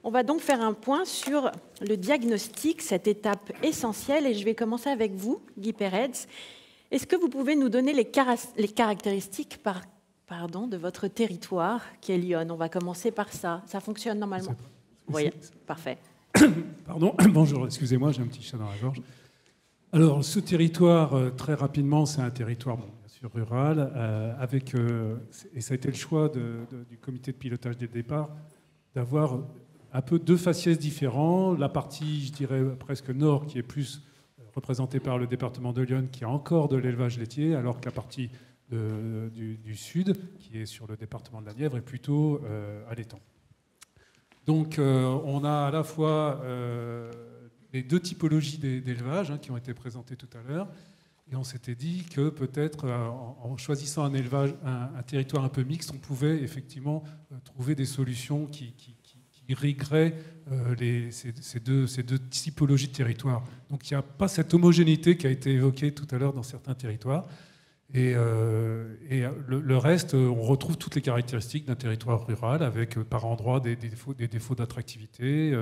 On va donc faire un point sur le diagnostic, cette étape essentielle, et je vais commencer avec vous, Guy Peretz. Est-ce que vous pouvez nous donner les caractéristiques de votre territoire, qui est Lyon? On va commencer par ça. Ça fonctionne normalement? Oui, parfait. Pardon, bonjour, excusez-moi, j'ai un petit chat dans la gorge. Alors, ce territoire, très rapidement, c'est un territoire, bien sûr, rural, et ça a été le choix du comité de pilotage dès le départ, d'avoir un peu deux faciès différents. La partie, je dirais, presque nord, qui est plus représentée par le département de Lyon, qui a encore de l'élevage laitier, alors que la partie du sud, qui est sur le département de la Nièvre, est plutôt à l'étang. Donc, on a à la fois les deux typologies d'élevage qui ont été présentées tout à l'heure, et on s'était dit que peut-être en choisissant un territoire un peu mixte, on pouvait effectivement trouver des solutions qui irrigueraient ces deux typologies de territoires. Donc, il n'y a pas cette homogénéité qui a été évoquée tout à l'heure dans certains territoires. Et le reste, on retrouve toutes les caractéristiques d'un territoire rural, avec par endroits des défauts d'attractivité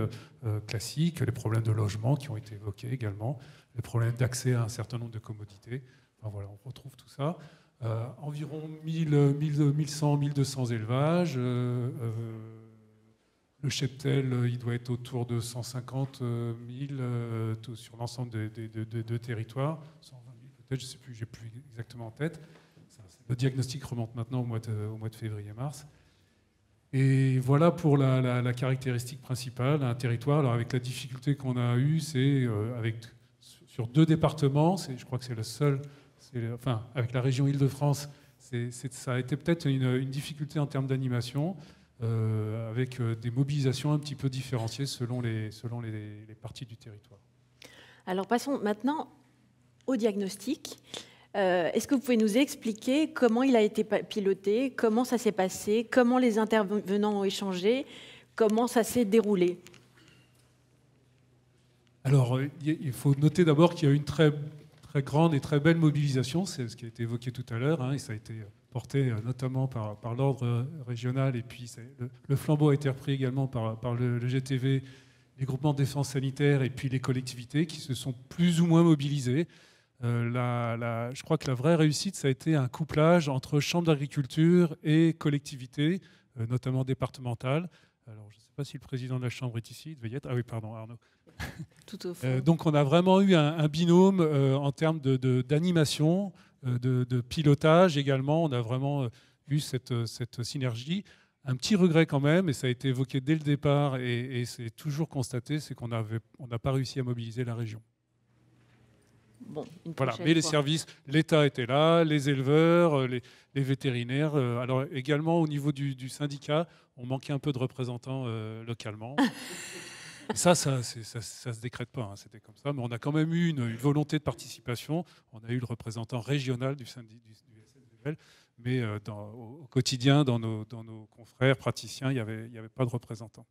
classiques, les problèmes de logement qui ont été évoqués également, les problèmes d'accès à un certain nombre de commodités. Enfin, voilà, on retrouve tout ça. Environ 1100, 1200 élevages. Le cheptel, il doit être autour de 150 000 sur l'ensemble de territoires. 120 000 peut-être, je ne sais plus, j'ai plus exactement en tête. Le diagnostic remonte maintenant au mois de février-mars. Et voilà pour la caractéristique principale, un territoire. Alors avec la difficulté qu'on a eue, c'est sur deux départements, je crois que c'est le seul, enfin avec la région Île-de-France, ça a été peut-être une difficulté en termes d'animation, avec des mobilisations un petit peu différenciées selon les parties du territoire. Alors passons maintenant au diagnostic. Est-ce que vous pouvez nous expliquer comment il a été piloté, comment ça s'est passé, comment les intervenants ont échangé, comment ça s'est déroulé? Alors, il faut noter d'abord qu'il y a eu une très, très grande et très belle mobilisation, c'est ce qui a été évoqué tout à l'heure, et ça a été porté notamment par l'ordre régional, et puis le flambeau a été repris également par le GTV, les groupements de défense sanitaire et puis les collectivités qui se sont plus ou moins mobilisés. Je crois que la vraie réussite, ça a été un couplage entre chambre d'agriculture et collectivités, notamment départementales. Alors, je ne sais pas si le président de la Chambre est ici, il devait y être. Ah oui, pardon, Arnaud. Tout au fond. Donc, on a vraiment eu un binôme en termes d'animation, de pilotage également. On a vraiment eu cette synergie. Un petit regret quand même, et ça a été évoqué dès le départ, et c'est toujours constaté, c'est qu'on n'a pas réussi à mobiliser la région. Bon, voilà, mais les services, l'État était là, les éleveurs, les vétérinaires. Alors également au niveau du syndicat, on manquait un peu de représentants localement. Ça se décrète pas, c'était comme ça. Mais on a quand même eu une volonté de participation. On a eu le représentant régional du SNDL, mais au quotidien, dans nos confrères praticiens, il n'y avait pas de représentants.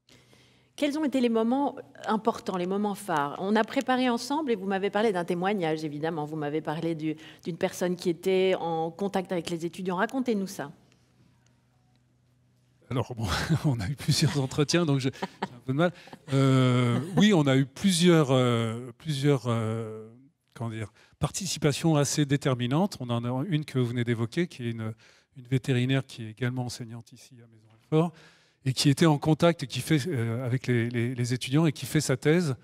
Quels ont été les moments importants, les moments phares? On a préparé ensemble, et vous m'avez parlé d'un témoignage, évidemment. Vous m'avez parlé d'une personne qui était en contact avec les étudiants. Racontez-nous ça. Alors, bon, on a eu plusieurs entretiens, donc j'ai un peu de mal. Oui, on a eu plusieurs participations assez déterminantes. On en a une que vous venez d'évoquer, qui est une vétérinaire qui est également enseignante ici à Maison-Alfort, et qui était en contact et qui fait, avec les étudiants et qui fait sa thèse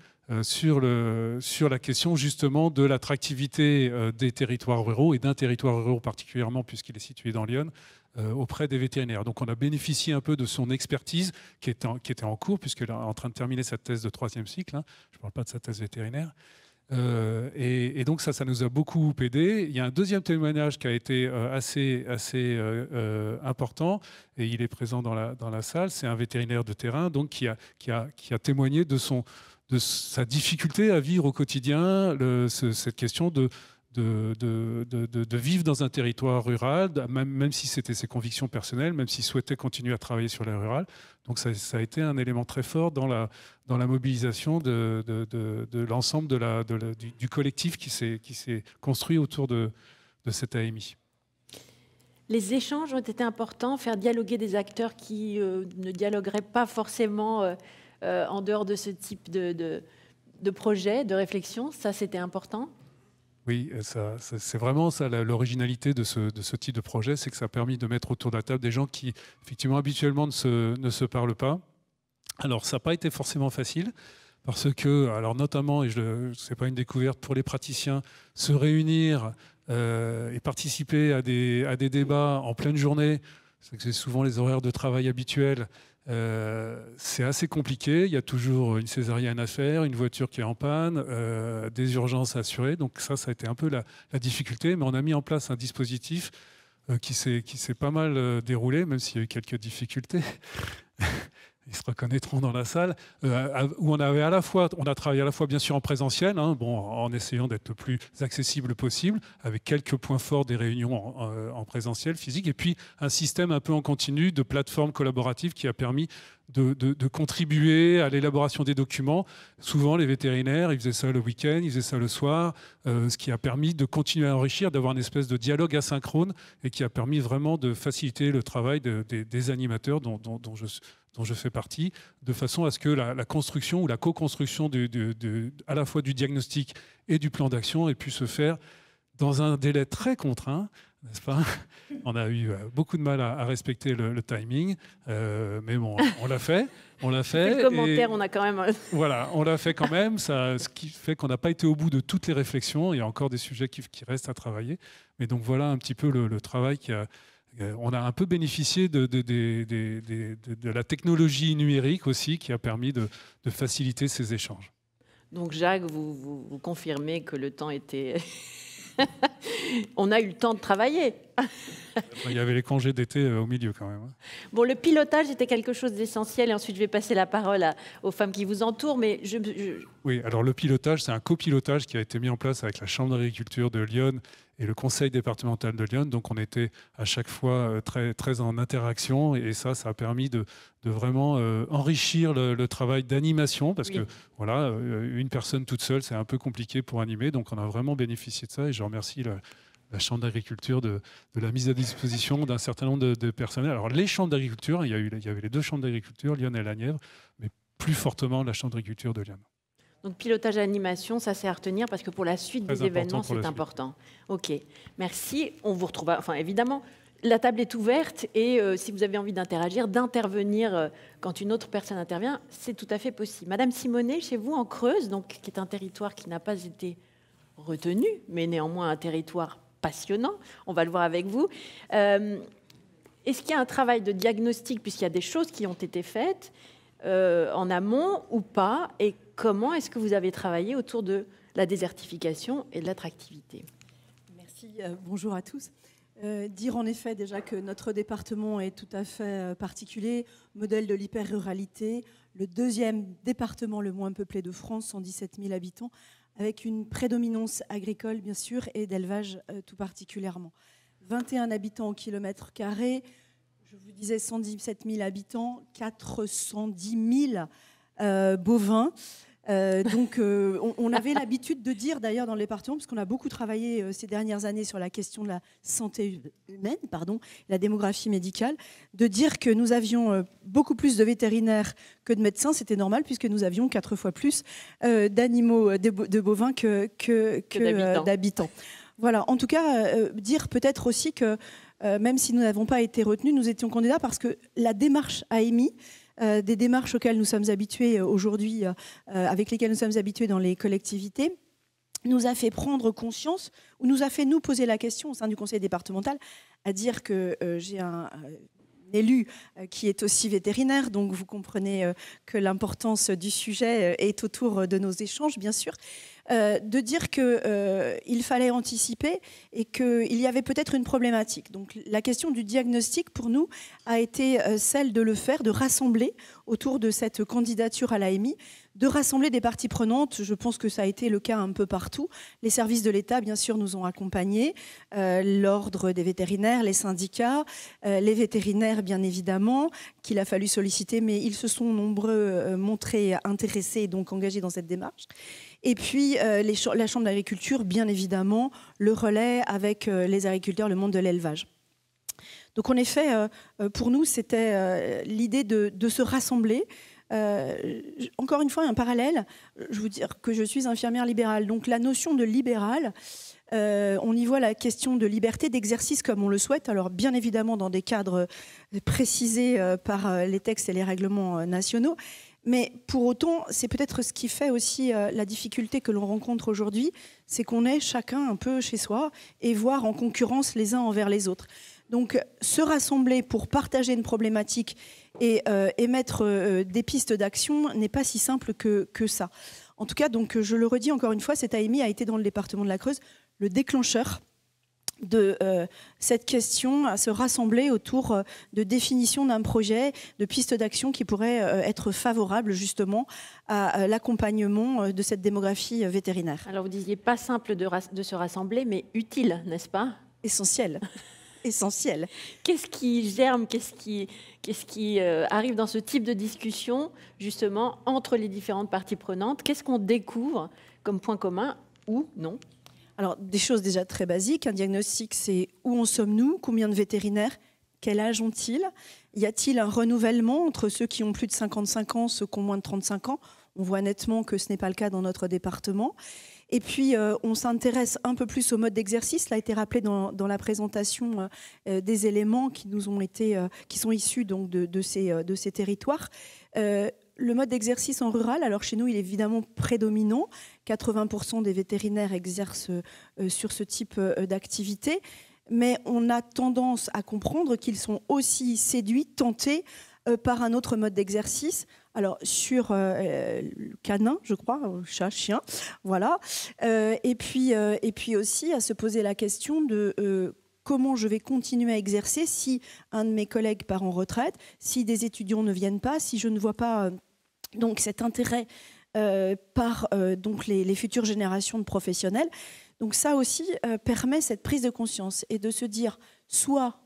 sur la question justement de l'attractivité des territoires ruraux et d'un territoire rural particulièrement puisqu'il est situé dans Lyon auprès des vétérinaires. Donc on a bénéficié un peu de son expertise qui était en cours puisqu'elle est en train de terminer sa thèse de 3e cycle. Je ne parle pas de sa thèse vétérinaire. Et donc ça nous a beaucoup aidé. Il y a un deuxième témoignage qui a été assez important et il est présent dans la salle. C'est un vétérinaire de terrain donc qui a témoigné de sa difficulté à vivre au quotidien cette question de vivre dans un territoire rural, même si c'était ses convictions personnelles, même s'il souhaitait continuer à travailler sur le rural. Donc ça a été un élément très fort dans la mobilisation de l'ensemble du collectif qui s'est construit autour de cette AMI. Les échanges ont été importants, faire dialoguer des acteurs qui ne dialogueraient pas forcément en dehors de ce type de projet, de réflexion? Ça, c'était important? Oui, c'est vraiment ça l'originalité de ce type de projet, c'est que ça a permis de mettre autour de la table des gens qui, effectivement, habituellement ne se parlent pas. Alors, ça n'a pas été forcément facile, parce que, alors notamment, et ce n'est pas une découverte pour les praticiens, se réunir et participer à des débats en pleine journée, c'est souvent les horaires de travail habituels, c'est assez compliqué. Il y a toujours une césarienne à faire, une voiture qui est en panne, des urgences à assurer. Donc ça a été un peu la difficulté. Mais on a mis en place un dispositif qui s'est pas mal déroulé, même s'il y a eu quelques difficultés. Ils se reconnaîtront dans la salle, où on a travaillé à la fois bien sûr en présentiel, en essayant d'être le plus accessible possible, avec quelques points forts des réunions en présentiel, physique, et puis un système un peu en continu de plateforme collaborative qui a permis de contribuer à l'élaboration des documents. Souvent, les vétérinaires, ils faisaient ça le week-end, ils faisaient ça le soir, ce qui a permis de continuer à enrichir, d'avoir une espèce de dialogue asynchrone et qui a permis vraiment de faciliter le travail des animateurs dont je fais partie, de façon à ce que la construction ou la co-construction à la fois du diagnostic et du plan d'action ait pu se faire dans un délai très contraint, n'est-ce pas? On a eu beaucoup de mal à respecter le timing, mais bon, on l'a fait. Le commentaire, on a quand même... Voilà, on l'a fait quand même, ce qui fait qu'on n'a pas été au bout de toutes les réflexions. Il y a encore des sujets qui restent à travailler. Mais donc voilà un petit peu le travail qui a... On a un peu bénéficié de la technologie numérique aussi qui a permis de faciliter ces échanges. Donc Jacques, vous confirmez que le temps était... On a eu le temps de travailler. Il y avait les congés d'été au milieu quand même. Bon, le pilotage était quelque chose d'essentiel et ensuite je vais passer la parole aux femmes qui vous entourent. Mais Oui, alors le pilotage, c'est un copilotage qui a été mis en place avec la Chambre d'agriculture de Lyon et le Conseil départemental de Lyon. Donc on était à chaque fois très, très en interaction et ça a permis de vraiment enrichir le travail d'animation parce que voilà, une personne toute seule, c'est un peu compliqué pour animer. Donc on a vraiment bénéficié de ça et je remercie la Chambre d'agriculture de la mise à disposition d'un certain nombre de personnels. Alors les chambres d'agriculture, il y avait les deux chambres d'agriculture, Lyon et la Nièvre, mais plus fortement la Chambre d'agriculture de Lyon. Donc pilotage et animation, ça c'est à retenir parce que pour la suite des événements, c'est important. Ok, merci. On vous retrouve, enfin évidemment, la table est ouverte et si vous avez envie d'interagir, d'intervenir quand une autre personne intervient, c'est tout à fait possible. Madame Simonet, chez vous en Creuse, donc, qui est un territoire qui n'a pas été retenu, mais néanmoins un territoire passionnant, on va le voir avec vous. Est-ce qu'il y a un travail de diagnostic, puisqu'il y a des choses qui ont été faites en amont ou pas, et comment est-ce que vous avez travaillé autour de la désertification et de l'attractivité? Merci, bonjour à tous. Dire en effet déjà que notre département est tout à fait particulier, modèle de l'hyper-ruralité, le deuxième département le moins peuplé de France, 117 000 habitants, avec une prédominance agricole bien sûr et d'élevage tout particulièrement. 21 habitants au kilomètre carré, je vous disais 117 000 habitants, 410 000 bovins. Donc on avait l'habitude de dire d'ailleurs dans le département, parce qu'on a beaucoup travaillé ces dernières années sur la question de la santé humaine, la démographie médicale, de dire que nous avions beaucoup plus de vétérinaires que de médecins. C'était normal puisque nous avions 4 fois plus d'animaux, de bovins que d'habitants. Voilà, en tout cas, dire peut-être aussi que même si nous n'avons pas été retenus, nous étions candidats parce que la démarche a émis des démarches auxquelles nous sommes habitués aujourd'hui, avec lesquelles nous sommes habitués dans les collectivités, nous a fait prendre conscience, ou nous a fait nous poser la question au sein du conseil départemental, à dire que j'ai un élu qui est aussi vétérinaire, donc vous comprenez que l'importance du sujet est autour de nos échanges, bien sûr, de dire qu'il fallait anticiper et qu'il y avait peut-être une problématique. Donc la question du diagnostic, pour nous, a été celle de le faire, de rassembler autour de cette candidature à l'AMI, de rassembler des parties prenantes. Je pense que ça a été le cas un peu partout. Les services de l'État, bien sûr, nous ont accompagnés, l'ordre des vétérinaires, les syndicats, les vétérinaires, bien évidemment, qu'il a fallu solliciter, mais ils se sont nombreux montrés intéressés et donc engagés dans cette démarche. Et puis la Chambre d'agriculture, bien évidemment, le relais avec les agriculteurs, le monde de l'élevage. Donc en effet, pour nous, c'était l'idée de se rassembler, Encore une fois, un parallèle, je vous dire que je suis infirmière libérale. Donc la notion de libéral, on y voit la question de liberté d'exercice comme on le souhaite, alors bien évidemment dans des cadres précisés par les textes et les règlements nationaux, mais pour autant, c'est peut-être ce qui fait aussi la difficulté que l'on rencontre aujourd'hui, c'est qu'on est chacun un peu chez soi et voire en concurrence les uns envers les autres. Donc se rassembler pour partager une problématique et émettre des pistes d'action n'est pas si simple que ça. En tout cas, donc, je le redis encore une fois, cette AMI a été dans le département de la Creuse le déclencheur de cette question, à se rassembler autour de définition d'un projet, de pistes d'action qui pourraient être favorables justement à l'accompagnement de cette démographie vétérinaire. Alors vous disiez pas simple de se rassembler, mais utile, n'est-ce pas? Essentiel. Essentiel. Qu'est-ce qui germe, qu'est-ce qui arrive dans ce type de discussion, justement, entre les différentes parties prenantes? Qu'est-ce qu'on découvre comme point commun ou non? Alors, des choses déjà très basiques. Un diagnostic, c'est où en sommes-nous? Combien de vétérinaires? Quel âge ont-ils? Y a-t-il un renouvellement entre ceux qui ont plus de 55 ans, ceux qui ont moins de 35 ans? On voit nettement que ce n'est pas le cas dans notre département. Et puis, on s'intéresse un peu plus au mode d'exercice. Cela a été rappelé dans la présentation des éléments qui nous ont été, qui sont issus donc de ces territoires. Le mode d'exercice en rural, alors chez nous, il est évidemment prédominant. 80% des vétérinaires exercent sur ce type d'activité. Mais on a tendance à comprendre qu'ils sont aussi séduits, tentés par un autre mode d'exercice. Alors, sur canin, je crois, chat, chien, voilà. Et puis aussi à se poser la question de comment je vais continuer à exercer si un de mes collègues part en retraite, si des étudiants ne viennent pas, si je ne vois pas donc cet intérêt par donc les futures générations de professionnels. Donc ça aussi permet cette prise de conscience et de se dire soit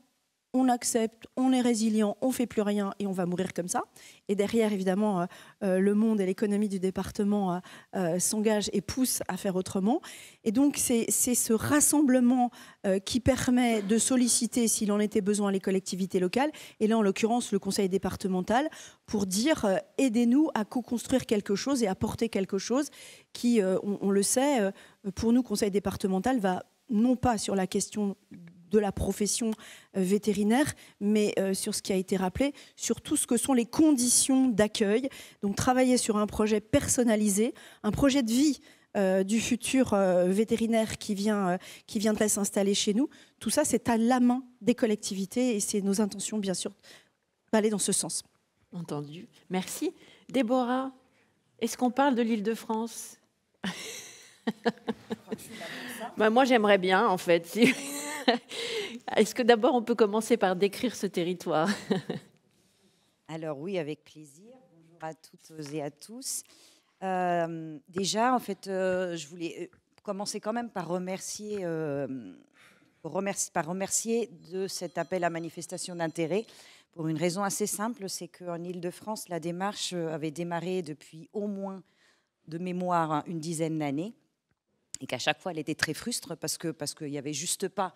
on accepte, on est résilient, on ne fait plus rien et on va mourir comme ça. Et derrière, évidemment, le monde et l'économie du département s'engagent et poussent à faire autrement. Et donc, c'est ce rassemblement qui permet de solliciter, s'il en était besoin, les collectivités locales, et là, en l'occurrence, le conseil départemental, pour dire aidez-nous à co-construire quelque chose et à porter quelque chose qui, on le sait, pour nous, conseil départemental, va non pas sur la question de la profession vétérinaire, mais sur ce qui a été rappelé, sur tout ce que sont les conditions d'accueil. Donc travailler sur un projet personnalisé, un projet de vie du futur vétérinaire qui viendrait s'installer chez nous. Tout ça, c'est à la main des collectivités et c'est nos intentions, bien sûr, d'aller dans ce sens. Entendu. Merci. Déborah, est-ce qu'on parle de l'Île-de-France? Moi, j'aimerais bien, en fait. Est-ce que d'abord, on peut commencer par décrire ce territoire? Alors oui, avec plaisir. Bonjour à toutes et à tous. Déjà, en fait, je voulais commencer quand même par remercier de cet appel à manifestation d'intérêt pour une raison assez simple, c'est qu'en Île-de-France, la démarche avait démarré depuis au moins, de mémoire, une dizaine d'années et qu'à chaque fois, elle était très frustre parce qu'il n'y avait juste pas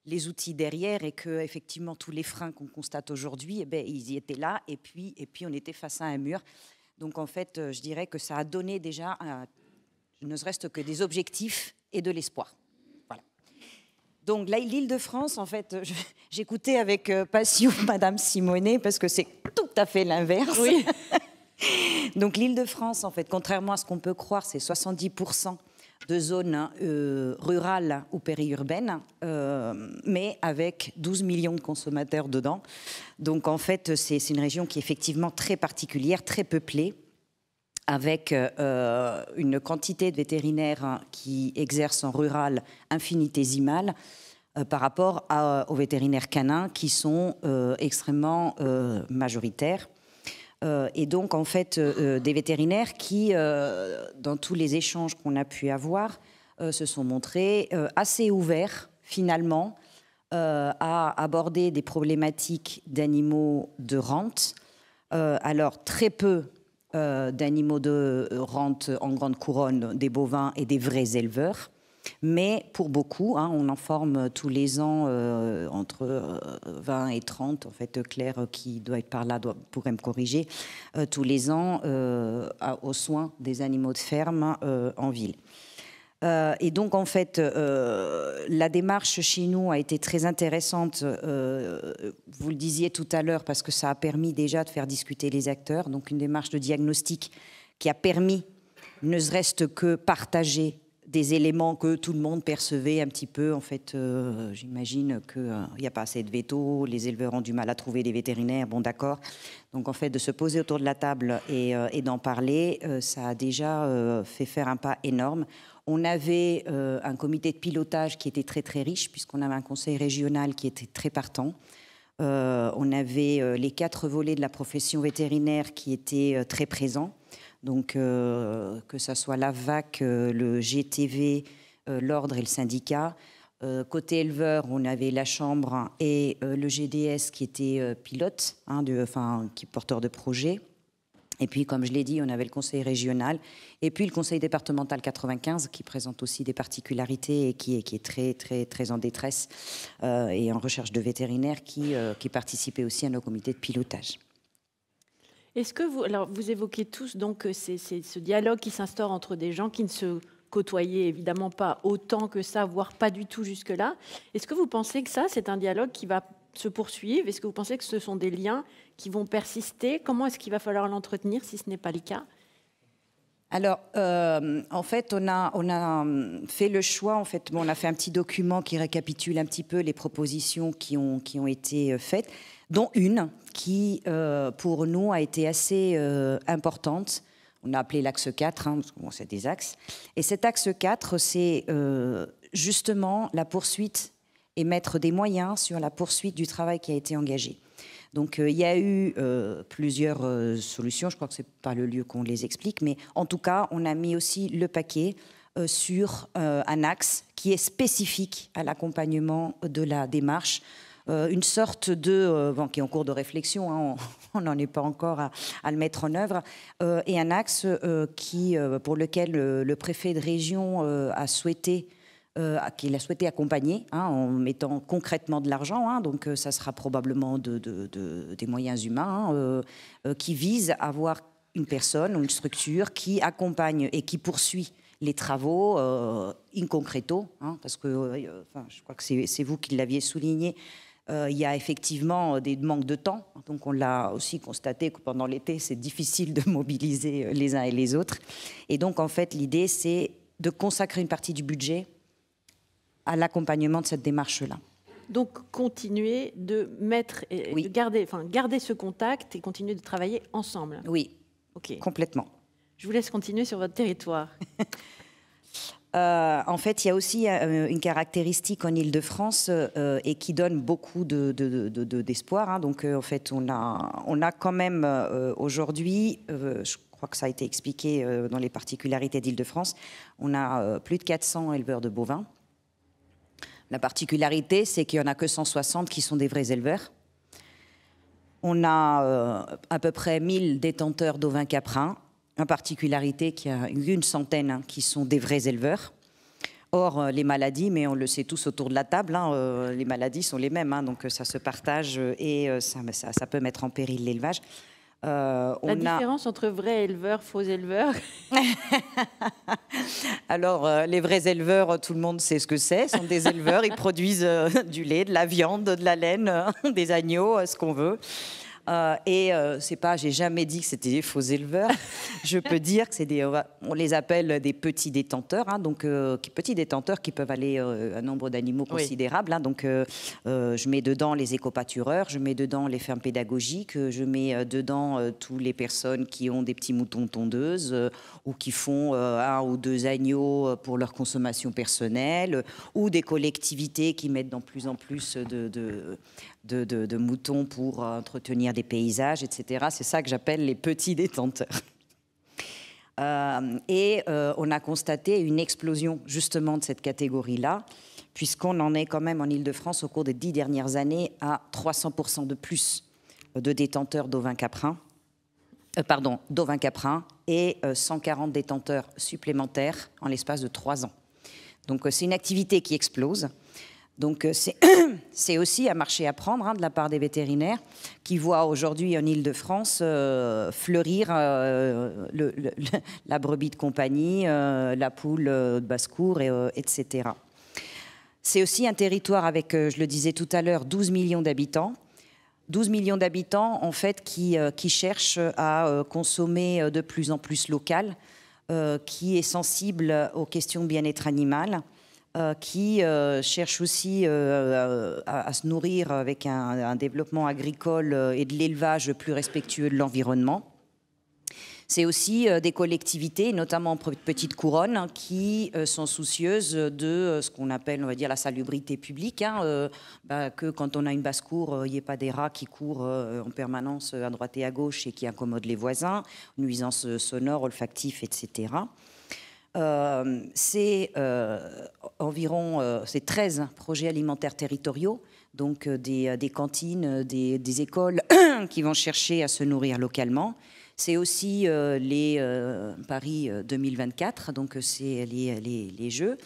les outils derrière et que effectivement tous les freins qu'on constate aujourd'hui, eh ben, ils y étaient là et puis on était face à un mur. Donc en fait, je dirais que ça a donné déjà ne serait-ce que des objectifs et de l'espoir. Voilà. Donc l'Île-de-France, en fait, j'écoutais avec passion Madame Simonet parce que c'est tout à fait l'inverse. Oui. Donc l'Île-de-France, en fait, contrairement à ce qu'on peut croire, c'est 70% de zones rurales ou périurbaines, mais avec 12 millions de consommateurs dedans. Donc en fait, c'est une région qui est effectivement très particulière, très peuplée, avec une quantité de vétérinaires qui exercent en rural infinitésimale par rapport aux vétérinaires canins qui sont extrêmement majoritaires. Et donc, en fait, des vétérinaires qui, dans tous les échanges qu'on a pu avoir, se sont montrés assez ouverts, finalement, à aborder des problématiques d'animaux de rente. Alors, très peu d'animaux de rente en grande couronne, des bovins et des vrais éleveurs. Mais pour beaucoup, on en forme tous les ans entre 20 et 30, en fait, Claire, qui doit être par là, pourrait me corriger, tous les ans aux soins des animaux de ferme en ville. Et donc, en fait, la démarche chez nous a été très intéressante, vous le disiez tout à l'heure, parce que ça a permis déjà de faire discuter les acteurs. Donc, une démarche de diagnostic qui a permis, ne serait-ce que partager des éléments que tout le monde percevait un petit peu. En fait, j'imagine qu'il n'y a pas assez de vétos, les éleveurs ont du mal à trouver des vétérinaires, bon d'accord. Donc en fait, de se poser autour de la table et d'en parler, ça a déjà fait faire un pas énorme. On avait un comité de pilotage qui était très très riche, puisqu'on avait un conseil régional qui était très partant. On avait les 4 volets de la profession vétérinaire qui étaient très présents. Donc, que ce soit l'AVAC, le GTV, l'ordre et le syndicat. Côté éleveur, on avait la Chambre et le GDS qui était pilote, qui est porteur de projet. Et puis, comme je l'ai dit, on avait le conseil régional et puis le conseil départemental 95 qui présente aussi des particularités et qui est très, très, très en détresse et en recherche de vétérinaires qui participait aussi à nos comités de pilotage. Est-ce que vous évoquez tous donc c'est ce dialogue qui s'instaure entre des gens qui ne se côtoyaient évidemment pas autant que ça, voire pas du tout jusque-là. Est-ce que vous pensez que ça, c'est un dialogue qui va se poursuivre? Est-ce que vous pensez que ce sont des liens qui vont persister? Comment est-ce qu'il va falloir l'entretenir si ce n'est pas le cas? Alors, en fait, on a fait le choix. En fait, on a fait un petit document qui récapitule un petit peu les propositions qui ont été faites, dont une qui, pour nous, a été assez importante. On a appelé l'axe 4, parce que c'est des axes. Et cet axe 4, c'est justement la poursuite et mettre des moyens sur la poursuite du travail qui a été engagé. Donc, il y a eu plusieurs solutions. Je crois que ce n'est pas le lieu qu'on les explique. Mais en tout cas, on a mis aussi le paquet sur un axe qui est spécifique à l'accompagnement de la démarche. Une sorte de... qui est en cours de réflexion, on n'en est pas encore à le mettre en œuvre. Et un axe pour lequel le préfet de région a souhaité... qu'il a souhaité accompagner en mettant concrètement de l'argent, donc ça sera probablement des moyens humains qui visent à avoir une personne ou une structure qui accompagne et qui poursuit les travaux in concreto, parce que je crois que c'est vous qui l'aviez souligné. Il y a effectivement des manques de temps, donc on l'a aussi constaté que pendant l'été c'est difficile de mobiliser les uns et les autres, et donc en fait l'idée c'est de consacrer une partie du budget à l'accompagnement de cette démarche-là. Donc, continuer de mettre, oui. de garder ce contact et continuer de travailler ensemble. Oui, okay. Complètement. Je vous laisse continuer sur votre territoire. En fait, il y a aussi une caractéristique en Île-de-France et qui donne beaucoup d'espoir. Donc, en fait, on a quand même aujourd'hui, je crois que ça a été expliqué dans les particularités d'Île-de-France, on a plus de 400 éleveurs de bovins. La particularité, c'est qu'il n'y en a que 160 qui sont des vrais éleveurs. On a à peu près 1000 détenteurs d'ovins caprins. En particularité, qu'il y a une centaine qui sont des vrais éleveurs. Or, les maladies, mais on le sait tous autour de la table, les maladies sont les mêmes, donc ça se partage et ça peut mettre en péril l'élevage. La différence entre vrais éleveurs, faux éleveurs? Alors, les vrais éleveurs, tout le monde sait ce que c'est. Ce sont des éleveurs, ils produisent du lait, de la viande, de la laine, des agneaux, ce qu'on veut. C'est pas, j'ai jamais dit que c'était des faux éleveurs. Je peux dire que on les appelle des petits détenteurs, donc petits détenteurs qui peuvent aller un nombre d'animaux considérable. Donc, je mets dedans les éco-pâtureurs, je mets dedans les fermes pédagogiques, je mets dedans toutes les personnes qui ont des petits moutons tondeuses ou qui font 1 ou 2 agneaux pour leur consommation personnelle, ou des collectivités qui mettent de plus en plus de moutons pour entretenir des paysages, etc. C'est ça que j'appelle les petits détenteurs. On a constaté une explosion justement de cette catégorie-là, puisqu'on en est quand même en Île-de-France au cours des 10 dernières années à 300% de plus de détenteurs d'ovins caprins, d'ovins caprins et 140 détenteurs supplémentaires en l'espace de 3 ans. Donc c'est une activité qui explose. Donc c'est aussi un marché à prendre de la part des vétérinaires qui voient aujourd'hui en Île-de-France fleurir la brebis de compagnie, la poule de basse-cour, etc. C'est aussi un territoire avec, je le disais tout à l'heure, 12 millions d'habitants. 12 millions d'habitants, en fait, qui cherchent à consommer de plus en plus local, qui est sensible aux questions de bien-être animal, qui cherche aussi à se nourrir avec un développement agricole et de l'élevage plus respectueux de l'environnement. C'est aussi des collectivités, notamment Petite Couronne, qui sont soucieuses de ce qu'on appelle, on va dire, la salubrité publique, que quand on a une basse-cour, il n'y ait pas des rats qui courent en permanence à droite et à gauche et qui incommodent les voisins, nuisances sonores, olfactives, etc. C'est environ 13 projets alimentaires territoriaux, donc des cantines, des écoles qui vont chercher à se nourrir localement. C'est aussi les Paris 2024, donc c'est les Jeux.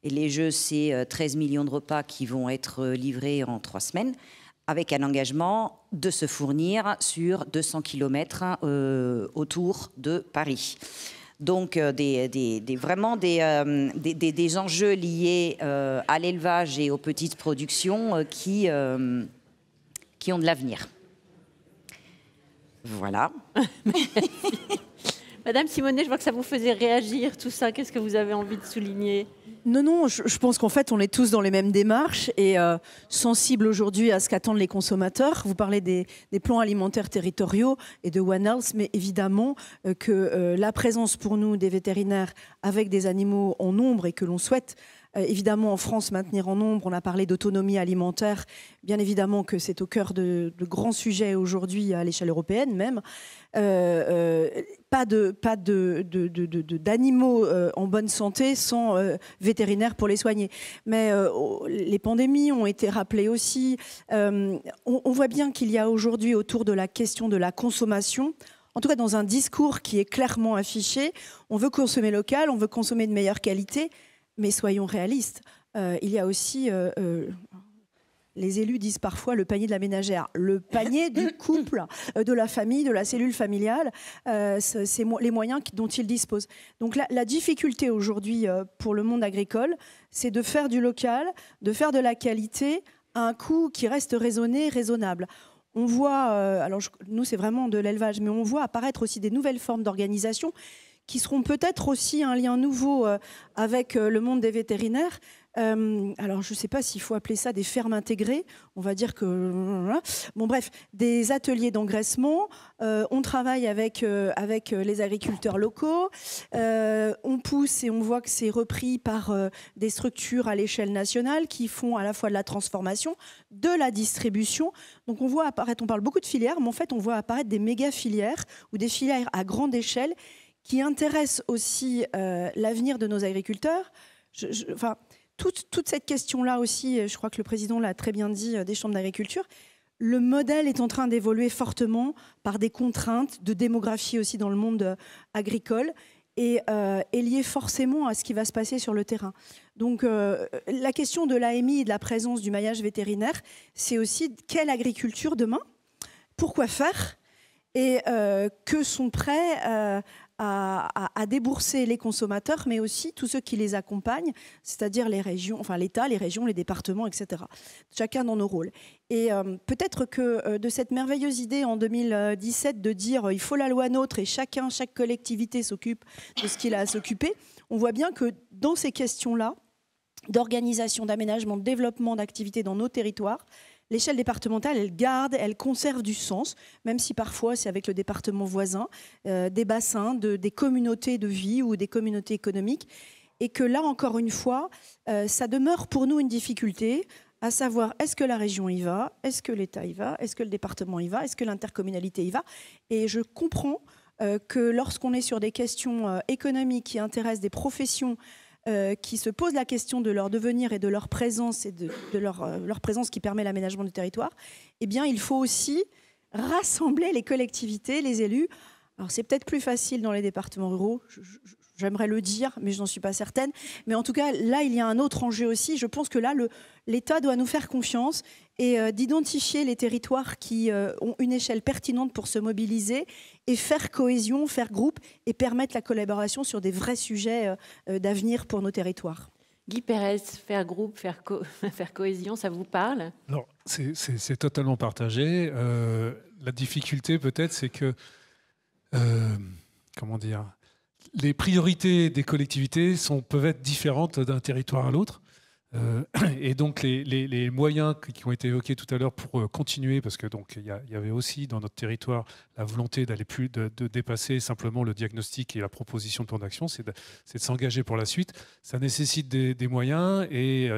Et les Jeux, c'est 13 millions de repas qui vont être livrés en 3 semaines, avec un engagement de se fournir sur 200 km autour de Paris. Donc vraiment des enjeux liés à l'élevage et aux petites productions qui ont de l'avenir. Voilà. Madame Simonet, je vois que ça vous faisait réagir, tout ça. Qu'est-ce que vous avez envie de souligner ? Non, je pense qu'en fait, on est tous dans les mêmes démarches et sensibles aujourd'hui à ce qu'attendent les consommateurs. Vous parlez des plans alimentaires territoriaux et de One Health, mais évidemment que la présence pour nous des vétérinaires avec des animaux en nombre et que l'on souhaite évidemment en France maintenir en nombre, on a parlé d'autonomie alimentaire, bien évidemment que c'est au cœur de grands sujets aujourd'hui à l'échelle européenne même. Pas d'animaux en bonne santé sans vétérinaires pour les soigner. Mais les pandémies ont été rappelées aussi. On voit bien qu'il y a aujourd'hui autour de la question de la consommation, en tout cas dans un discours qui est clairement affiché, on veut consommer local, on veut consommer de meilleure qualité, mais soyons réalistes. Il y a aussi... les élus disent parfois le panier de la ménagère, le panier du couple, de la famille, de la cellule familiale, c'est les moyens dont ils disposent. Donc la difficulté aujourd'hui pour le monde agricole, c'est de faire du local, de faire de la qualité à un coût qui reste raisonné, raisonnable. On voit, alors nous c'est vraiment de l'élevage, mais on voit apparaître aussi des nouvelles formes d'organisation qui seront peut-être aussi un lien nouveau avec le monde des vétérinaires. Alors, je ne sais pas s'il faut appeler ça des fermes intégrées. On va dire que... Bon, bref, des ateliers d'engraissement. On travaille avec les agriculteurs locaux. On pousse et on voit que c'est repris par des structures à l'échelle nationale qui font à la fois de la transformation, de la distribution. Donc, on voit apparaître, on parle beaucoup de filières, mais en fait, on voit apparaître des méga-filières ou des filières à grande échelle qui intéressent aussi l'avenir de nos agriculteurs. Toute cette question-là aussi, je crois que le président l'a très bien dit, des chambres d'agriculture, le modèle est en train d'évoluer fortement par des contraintes de démographie aussi dans le monde agricole et est lié forcément à ce qui va se passer sur le terrain. Donc la question de l'AMI et de la présence du maillage vétérinaire, c'est aussi quelle agriculture demain, pourquoi faire et que sont prêts à débourser les consommateurs, mais aussi tous ceux qui les accompagnent, c'est-à-dire les régions, enfin l'État, les régions, les départements, etc. Chacun dans nos rôles. Et peut-être que de cette merveilleuse idée en 2017 de dire il faut la loi NOTRe et chaque collectivité s'occupe de ce qu'il a à s'occuper, on voit bien que dans ces questions-là, d'organisation, d'aménagement, de développement d'activités dans nos territoires, l'échelle départementale, elle conserve du sens, même si parfois c'est avec le département voisin, des bassins, des communautés de vie ou des communautés économiques. Et que là, encore une fois, ça demeure pour nous une difficulté, à savoir est-ce que la région y va, est-ce que l'État y va, est-ce que le département y va, est-ce que l'intercommunalité y va. Et je comprends que lorsqu'on est sur des questions économiques qui intéressent des professions qui se posent la question de leur devenir et de leur présence et de leur présence qui permet l'aménagement du territoire, eh bien, il faut aussi rassembler les collectivités, les élus. Alors, c'est peut-être plus facile dans les départements ruraux, J'aimerais le dire, mais je n'en suis pas certaine. Mais en tout cas, là, il y a un autre enjeu aussi. Je pense que là, l'État doit nous faire confiance et d'identifier les territoires qui ont une échelle pertinente pour se mobiliser et faire cohésion, faire groupe et permettre la collaboration sur des vrais sujets d'avenir pour nos territoires. Guy Pérez, faire groupe, faire cohésion, ça vous parle? Alors, c'est totalement partagé. La difficulté, peut-être, c'est que... comment dire, les priorités des collectivités peuvent être différentes d'un territoire à l'autre. Et donc les moyens qui ont été évoqués tout à l'heure pour continuer, parce que donc il y avait aussi dans notre territoire la volonté d'aller plus de dépasser simplement le diagnostic et la proposition de plan d'action, c'est de s'engager pour la suite. Ça nécessite des moyens et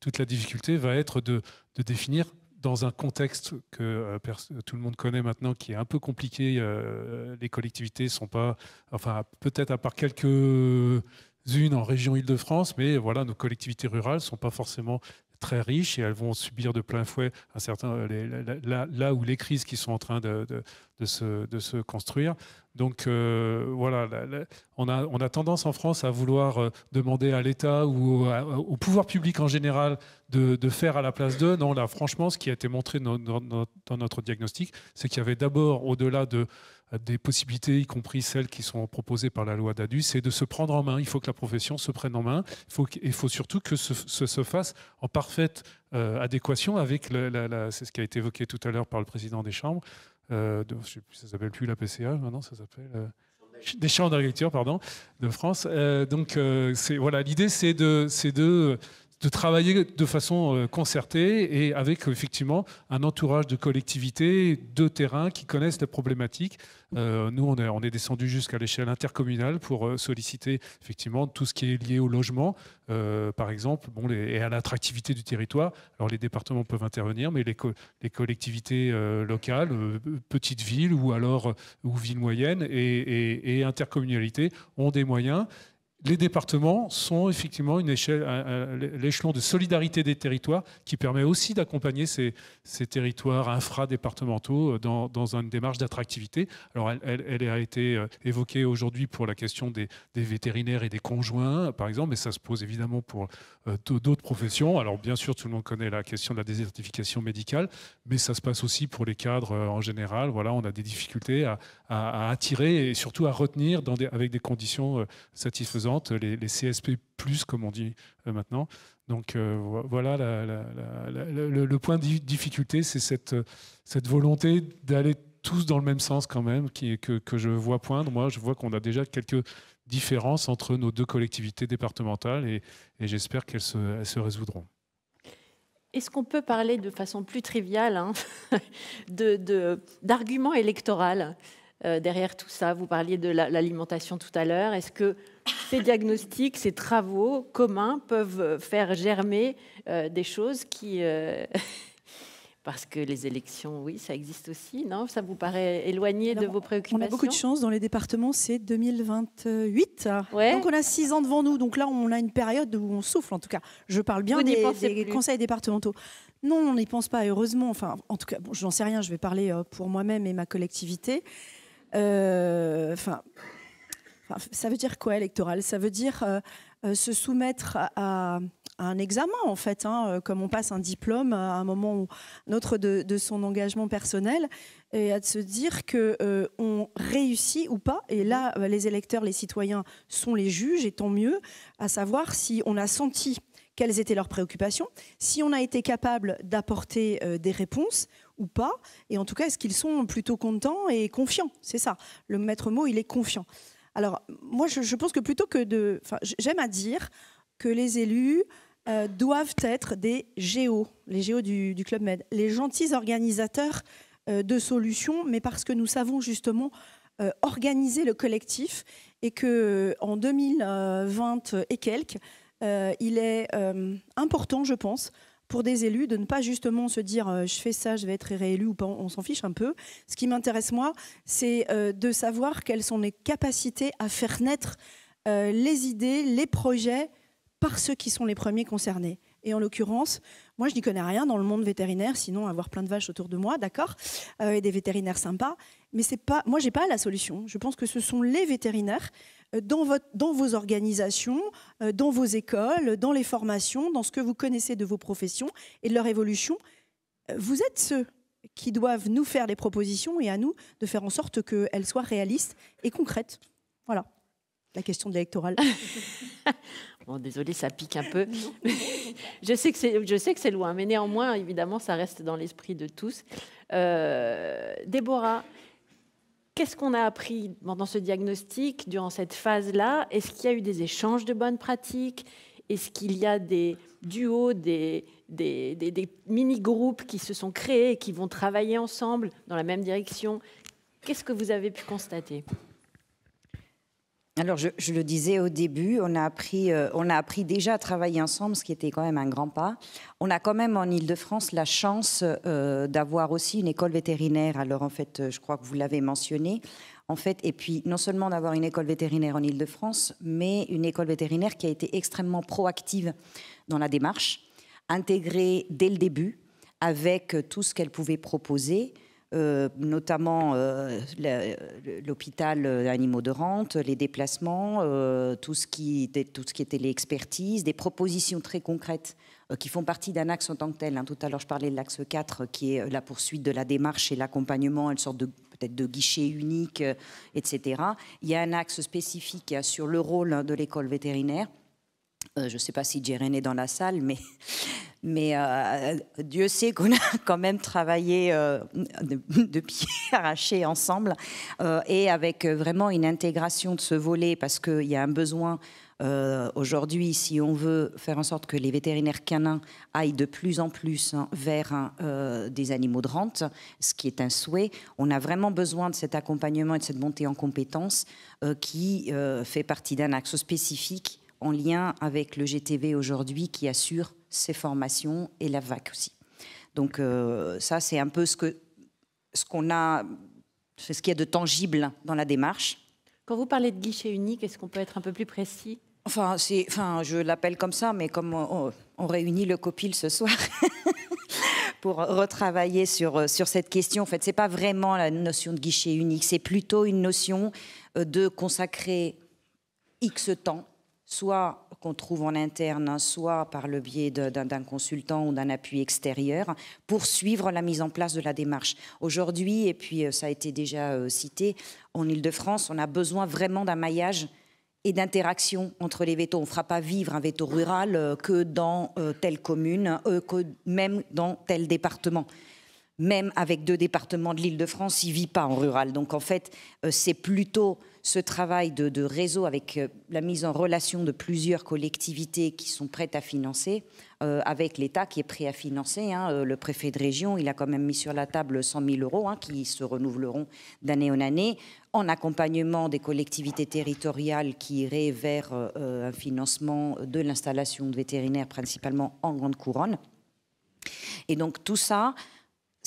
toute la difficulté va être de définir dans un contexte que tout le monde connaît maintenant, qui est un peu compliqué. Les collectivités sont pas, enfin peut-être à part quelques-unes en région Île-de-France, mais voilà, nos collectivités rurales sont pas forcément très riches et elles vont subir de plein fouet là où les crises qui sont en train de se construire. Donc voilà, on a tendance en France à vouloir demander à l'État ou au pouvoir public en général de faire à la place d'eux. Non, là, franchement, ce qui a été montré dans notre diagnostic, c'est qu'il y avait d'abord, au-delà des possibilités, y compris celles qui sont proposées par la loi DADUS, c'est de se prendre en main. Il faut que la profession se prenne en main. Il faut surtout que ce se fasse en parfaite adéquation avec, c'est ce qui a été évoqué tout à l'heure par le président des chambres, je sais plus, ça ne s'appelle plus la PCA, maintenant ça s'appelle... des chambres d'agriculture, pardon, de France. Donc voilà, l'idée c'est de travailler de façon concertée et avec effectivement un entourage de collectivités, de terrain qui connaissent les problématiques. Nous, on est descendu jusqu'à l'échelle intercommunale pour solliciter effectivement tout ce qui est lié au logement, par exemple, et à l'attractivité du territoire. Alors les départements peuvent intervenir, mais les collectivités locales, petites villes ou villes moyennes et intercommunalités ont des moyens. Les départements sont effectivement l'échelon de solidarité des territoires qui permet aussi d'accompagner ces territoires infra-départementaux dans une démarche d'attractivité. Alors, elle a été évoquée aujourd'hui pour la question des vétérinaires et des conjoints, par exemple, mais ça se pose évidemment pour d'autres professions. Alors, bien sûr, tout le monde connaît la question de la désertification médicale, mais ça se passe aussi pour les cadres en général. Voilà, on a des difficultés à attirer et surtout à retenir avec des conditions satisfaisantes les CSP+, comme on dit maintenant. Donc voilà, le point de difficulté, c'est cette volonté d'aller tous dans le même sens quand même, que je vois poindre. Moi, je vois qu'on a déjà quelques différences entre nos deux collectivités départementales et j'espère qu'elles se résoudront. Est-ce qu'on peut parler de façon plus triviale d'arguments électoraux derrière tout ça? Vous parliez de l'alimentation tout à l'heure. Est-ce que ces diagnostics, ces travaux communs peuvent faire germer des choses qui... Parce que les élections, oui, ça existe aussi, non? Ça vous paraît éloigné de vos préoccupations? On a beaucoup de chance dans les départements, c'est 2028. Ouais. Donc on a 6 ans devant nous. Donc là, on a une période où on souffle, en tout cas. Je parle bien des conseils départementaux. Non, on n'y pense pas, heureusement. Enfin, en tout cas, bon, je n'en sais rien. Je vais parler pour moi-même et ma collectivité. Ça veut dire quoi, électoral? Ça veut dire se soumettre à un examen, en fait, comme on passe un diplôme à un moment ou un autre de son engagement personnel, et à se dire qu'on réussit ou pas. Et là, les électeurs, les citoyens sont les juges, et tant mieux, à savoir si on a senti quelles étaient leurs préoccupations, si on a été capable d'apporter des réponses ou pas, et en tout cas, est-ce qu'ils sont plutôt contents et confiants? C'est ça, le maître mot, il est confiant. Alors, moi, je pense que plutôt que j'aime à dire que les élus doivent être des géos, les géos du Club Med, les gentils organisateurs de solutions, mais parce que nous savons justement organiser le collectif et qu'en 2020 et quelques, il est important, je pense, pour des élus de ne pas justement se dire je fais ça, je vais être réélu ou pas, on s'en fiche un peu. Ce qui m'intéresse moi, c'est de savoir quelles sont les capacités à faire naître les idées, les projets par ceux qui sont les premiers concernés. Et en l'occurrence, Moi, je n'y connais rien dans le monde vétérinaire, sinon avoir plein de vaches autour de moi, d'accord, et des vétérinaires sympas. Mais c'est pas, moi, j'ai pas la solution. Je pense que ce sont les vétérinaires dans vos organisations, dans vos écoles, dans les formations, dans ce que vous connaissez de vos professions et de leur évolution. Vous êtes ceux qui doivent nous faire des propositions et à nous de faire en sorte qu'elles soient réalistes et concrètes. Voilà, la question de l'électoral. Bon, désolé, ça pique un peu. Je sais que c'est loin, mais néanmoins, évidemment, ça reste dans l'esprit de tous. Déborah, qu'est-ce qu'on a appris pendant ce diagnostic, durant cette phase-là? Est-ce qu'il y a eu des échanges de bonnes pratiques? Est-ce qu'il y a des duos, des mini-groupes qui se sont créés et qui vont travailler ensemble dans la même direction? Qu'est-ce que vous avez pu constater? Alors, je le disais au début, on a appris déjà à travailler ensemble, ce qui était quand même un grand pas. On a quand même en Île-de-France la chance d'avoir aussi une école vétérinaire. Alors, en fait, je crois que vous l'avez mentionné. En fait, et puis, non seulement d'avoir une école vétérinaire en Île-de-France, mais une école vétérinaire qui a été extrêmement proactive dans la démarche, intégrée dès le début avec tout ce qu'elle pouvait proposer. Notamment l'hôpital animaux de rente, les déplacements, tout ce qui était l'expertise, des propositions très concrètes qui font partie d'un axe en tant que tel. Tout à l'heure, je parlais de l'axe 4, qui est la poursuite de la démarche et l'accompagnement, une sorte de peut-être de guichet unique, etc. Il y a un axe spécifique sur le rôle de l'école vétérinaire. Je ne sais pas si Jérém est dans la salle, mais Dieu sait qu'on a quand même travaillé de pied arraché ensemble et avec vraiment une intégration de ce volet, parce qu'il y a un besoin aujourd'hui, si on veut faire en sorte que les vétérinaires canins aillent de plus en plus vers des animaux de rente, ce qui est un souhait. On a vraiment besoin de cet accompagnement et de cette montée en compétences qui fait partie d'un axe spécifique en lien avec le GTV aujourd'hui qui assure ces formations et la VAC aussi. Donc ça, c'est un peu ce qu'il y a de tangible dans la démarche. Quand vous parlez de guichet unique, est-ce qu'on peut être un peu plus précis? Enfin, je l'appelle comme ça, mais comme on réunit le COPIL ce soir pour retravailler sur cette question, en fait, c'est pas vraiment la notion de guichet unique, c'est plutôt une notion de consacrer X temps, soit qu'on trouve en interne, soit par le biais d'un consultant ou d'un appui extérieur, pour suivre la mise en place de la démarche. Aujourd'hui, et puis ça a été déjà cité, en Île-de-France, on a besoin vraiment d'un maillage et d'interaction entre les vétos. On ne fera pas vivre un véto rural que dans telle commune, que même dans tel département. Même avec 2 départements de l'Île-de-France, il ne vit pas en rural. Donc en fait, c'est plutôt ce travail de réseau avec la mise en relation de plusieurs collectivités qui sont prêtes à financer, avec l'État qui est prêt à financer. Le préfet de région, il a quand même mis sur la table 100 000 euros qui se renouveleront d'année en année, en accompagnement des collectivités territoriales qui iraient vers un financement de l'installation de vétérinaires, principalement en grande couronne. Et donc tout ça,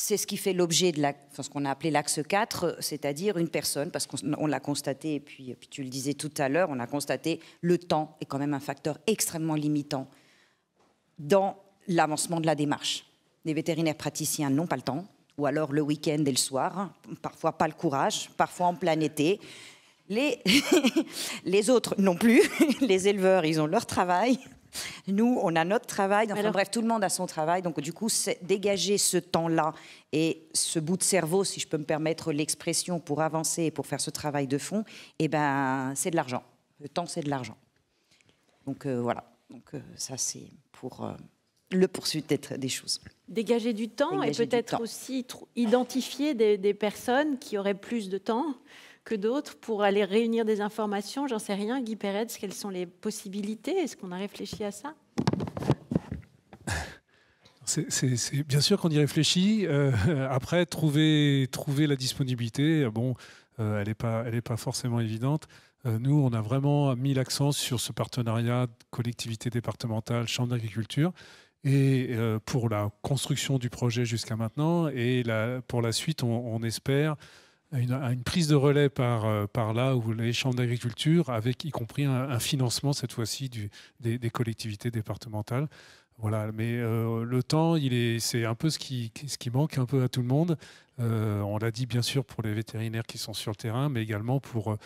c'est ce qui fait l'objet de ce qu'on a appelé l'axe 4, c'est-à-dire une personne, parce qu'on l'a constaté, et puis tu le disais tout à l'heure, on a constaté le temps est quand même un facteur extrêmement limitant dans l'avancement de la démarche. Les vétérinaires praticiens n'ont pas le temps, ou alors le week-end et le soir, parfois pas le courage, parfois en plein été. Les autres non plus, les éleveurs, ils ont leur travail. Nous, on a notre travail. Enfin, bref, tout le monde a son travail. Donc, du coup, dégager ce temps-là et ce bout de cerveau, si je peux me permettre l'expression, pour avancer et pour faire ce travail de fond, c'est de l'argent. Le temps, c'est de l'argent. Donc, voilà. Donc, ça, c'est pour le poursuite des choses. Dégager du temps et peut-être aussi identifier des personnes qui auraient plus de temps que d'autres pour aller réunir des informations. J'en sais rien. Guy Peretz, quelles sont les possibilités? Est-ce qu'on a réfléchi à ça? C'est bien sûr qu'on y réfléchit. Après, trouver la disponibilité, elle n'est pas forcément évidente. Nous, on a vraiment mis l'accent sur ce partenariat collectivité départementale, chambre d'agriculture, et pour la construction du projet jusqu'à maintenant. Et pour la suite, on espère une prise de relais par là où les chambres d'agriculture, avec y compris un financement cette fois-ci des collectivités départementales. Voilà, mais le temps, c'est un peu ce qui manque un peu à tout le monde. On l'a dit bien sûr pour les vétérinaires qui sont sur le terrain, mais également pour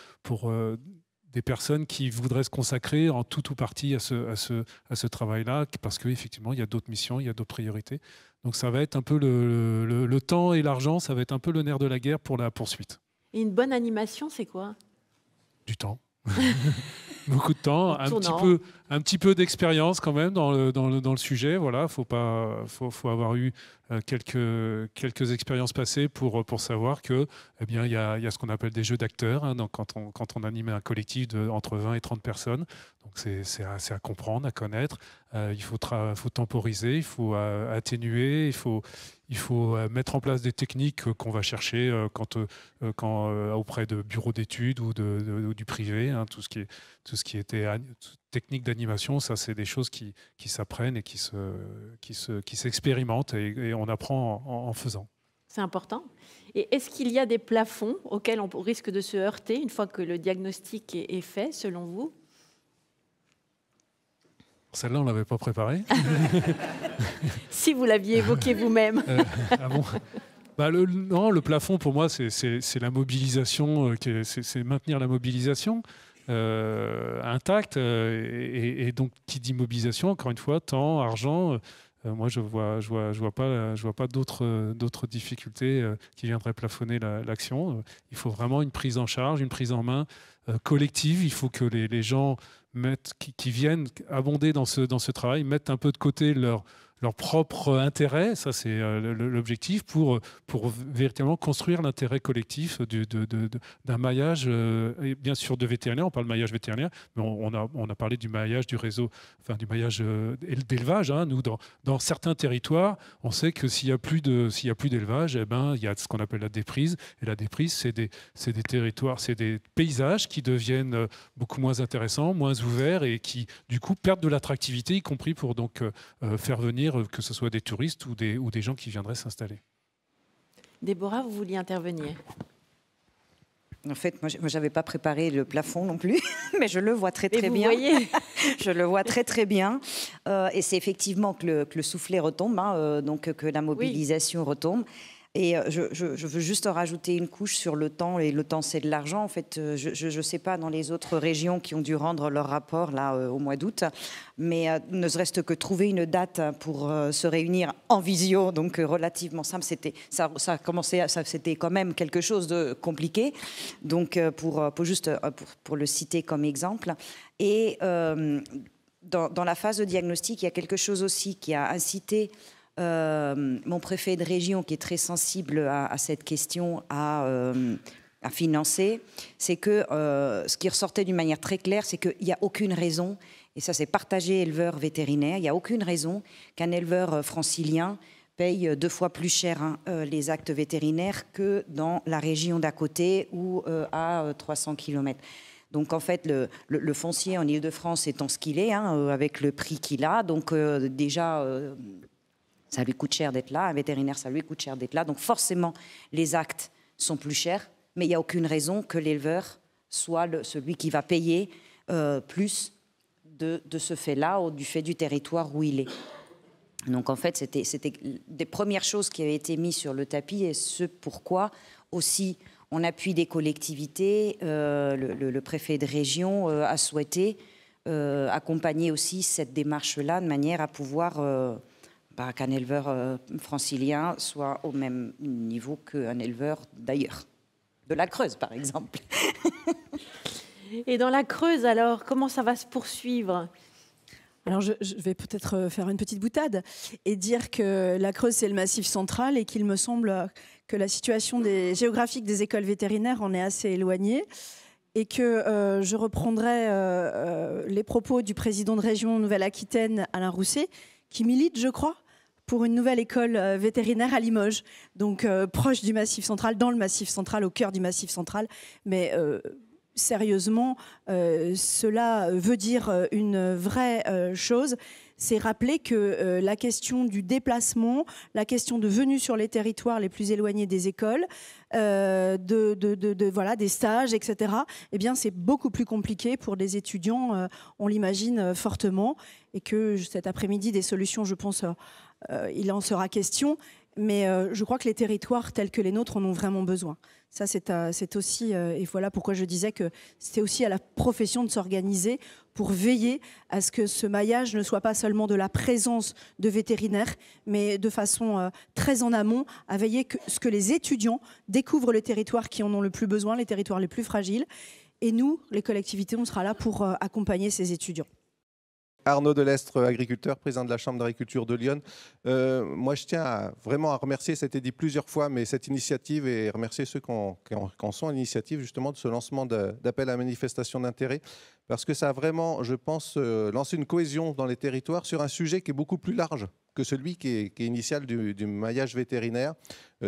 des personnes qui voudraient se consacrer en tout ou partie à ce travail-là, parce qu'effectivement, il y a d'autres missions, il y a d'autres priorités. Donc ça va être un peu le temps et l'argent, ça va être un peu le nerf de la guerre pour la poursuite. Et une bonne animation, c'est quoi? Du temps. Beaucoup de temps, un petit peu d'expérience quand même dans le sujet. Voilà, faut avoir eu quelques expériences passées pour savoir que, eh bien, il y a ce qu'on appelle des jeux d'acteurs, hein, donc quand on anime un collectif entre 20 et 30 personnes. Donc c'est à comprendre, à connaître. Il faut temporiser, il faut atténuer, il faut mettre en place des techniques qu'on va chercher auprès de bureaux d'études ou du privé, hein, tout ce qui était technique d'animation, ça c'est des choses qui s'apprennent et qui s'expérimentent et on apprend en faisant. C'est important. Et est-ce qu'il y a des plafonds auxquels on risque de se heurter une fois que le diagnostic est fait, selon vous? Celle-là, on ne l'avait pas préparée. Si vous l'aviez évoqué vous-même. Ah bon? Le plafond, pour moi, c'est la mobilisation, c'est maintenir la mobilisation intacte. Et donc, qui dit mobilisation, encore une fois, temps, argent. Moi, je vois pas d'autres difficultés qui viendraient plafonner l'action. Il faut vraiment une prise en charge, une prise en main collective. Il faut que les gens qui viennent abonder dans ce travail mettent un peu de côté leur propre intérêt, ça c'est l'objectif, pour véritablement construire l'intérêt collectif d'un maillage, et bien sûr de vétérinaires, on parle de maillage vétérinaire, mais on a parlé du maillage du réseau, enfin du maillage d'élevage. Hein. Nous, dans certains territoires, on sait que s'il y a plus d'élevage, eh ben, il y a ce qu'on appelle la déprise, et la déprise, c'est des territoires, c'est des paysages qui deviennent beaucoup moins intéressants, moins ouverts, et qui du coup perdent de l'attractivité, y compris pour donc faire venir que ce soit des touristes ou des gens qui viendraient s'installer. Déborah, vous vouliez intervenir? En fait, moi, je n'avais pas préparé le plafond non plus, mais je le vois très bien. Voyez Je le vois très bien. Et c'est effectivement que le soufflet retombe, hein, donc que la mobilisation retombe. Et je veux juste rajouter une couche sur le temps, et le temps c'est de l'argent. En fait, je ne sais pas dans les autres régions qui ont dû rendre leur rapport là au mois d'août, mais ne serait-ce que trouver une date pour se réunir en visio, donc relativement simple, c'était quand même quelque chose de compliqué. Donc pour le citer comme exemple. Et dans la phase de diagnostic, il y a quelque chose aussi qui a incité mon préfet de région, qui est très sensible à cette question, à financer, c'est que ce qui ressortait d'une manière très claire, c'est qu'il n'y a aucune raison, et ça c'est partagé éleveur vétérinaire, il n'y a aucune raison qu'un éleveur francilien paye 2 fois plus cher les actes vétérinaires que dans la région d'à côté ou à 300 km. Donc en fait, le foncier en Île-de-France étant ce qu'il est, avec le prix qu'il a, donc déjà... ça lui coûte cher d'être là, un vétérinaire, ça lui coûte cher d'être là. Donc forcément, les actes sont plus chers, mais il n'y a aucune raison que l'éleveur soit celui qui va payer plus de ce fait-là, ou du fait du territoire où il est. Donc en fait, c'était des premières choses qui avaient été mises sur le tapis, et ce pourquoi aussi, en appui des collectivités, le préfet de région a souhaité accompagner aussi cette démarche-là, de manière à pouvoir... qu'un éleveur francilien soit au même niveau qu'un éleveur d'ailleurs, de la Creuse par exemple. Et dans la Creuse, alors, comment ça va se poursuivre? Alors je vais peut-être faire une petite boutade et dire que la Creuse, c'est le Massif central, et qu'il me semble que la situation géographique des écoles vétérinaires en est assez éloignée. Et que je reprendrai les propos du président de région Nouvelle-Aquitaine, Alain Rousset, qui milite, je crois, pour une nouvelle école vétérinaire à Limoges, donc proche du Massif central, dans le Massif central, au cœur du Massif central. Mais sérieusement, cela veut dire une vraie chose, c'est rappeler que la question du déplacement, la question de venue sur les territoires les plus éloignés des écoles, voilà, des stages, etc., eh bien, c'est beaucoup plus compliqué pour des étudiants, on l'imagine fortement, et que cet après-midi, des solutions, je pense, il en sera question, mais je crois que les territoires tels que les nôtres en ont vraiment besoin. Ça, c'est aussi, et voilà pourquoi je disais que c'était aussi à la profession de s'organiser pour veiller à ce que ce maillage ne soit pas seulement de la présence de vétérinaires, mais de façon très en amont, à veiller à ce que les étudiants découvrent les territoires qui en ont le plus besoin, les territoires les plus fragiles. Et nous, les collectivités, on sera là pour accompagner ces étudiants. Arnaud Delestre, agriculteur, président de la Chambre d'agriculture de Lyon. Moi, je tiens vraiment à remercier, ça a été dit plusieurs fois, mais cette initiative et remercier ceux qui en sont à l'initiative justement de ce lancement d'appel à manifestation d'intérêt, parce que ça a vraiment, je pense, lancé une cohésion dans les territoires sur un sujet qui est beaucoup plus large que celui qui est initial du maillage vétérinaire.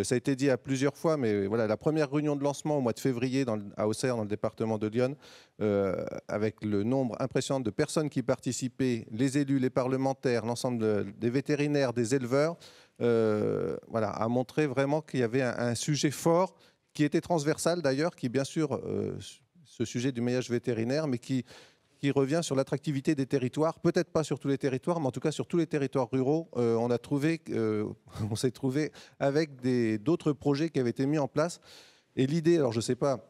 Ça a été dit à plusieurs fois, mais voilà, la première réunion de lancement au mois de février à Auxerre, dans le département de Lyon, avec le nombre impressionnant de personnes qui participaient, les élus, les parlementaires, l'ensemble des vétérinaires, des éleveurs, voilà, a montré vraiment qu'il y avait un sujet fort qui était transversal d'ailleurs, qui bien sûr, ce sujet du maillage vétérinaire, mais qui revient sur l'attractivité des territoires, peut-être pas sur tous les territoires, mais en tout cas sur tous les territoires ruraux. On s'est trouvé avec d'autres projets qui avaient été mis en place. Et l'idée, alors je ne sais pas,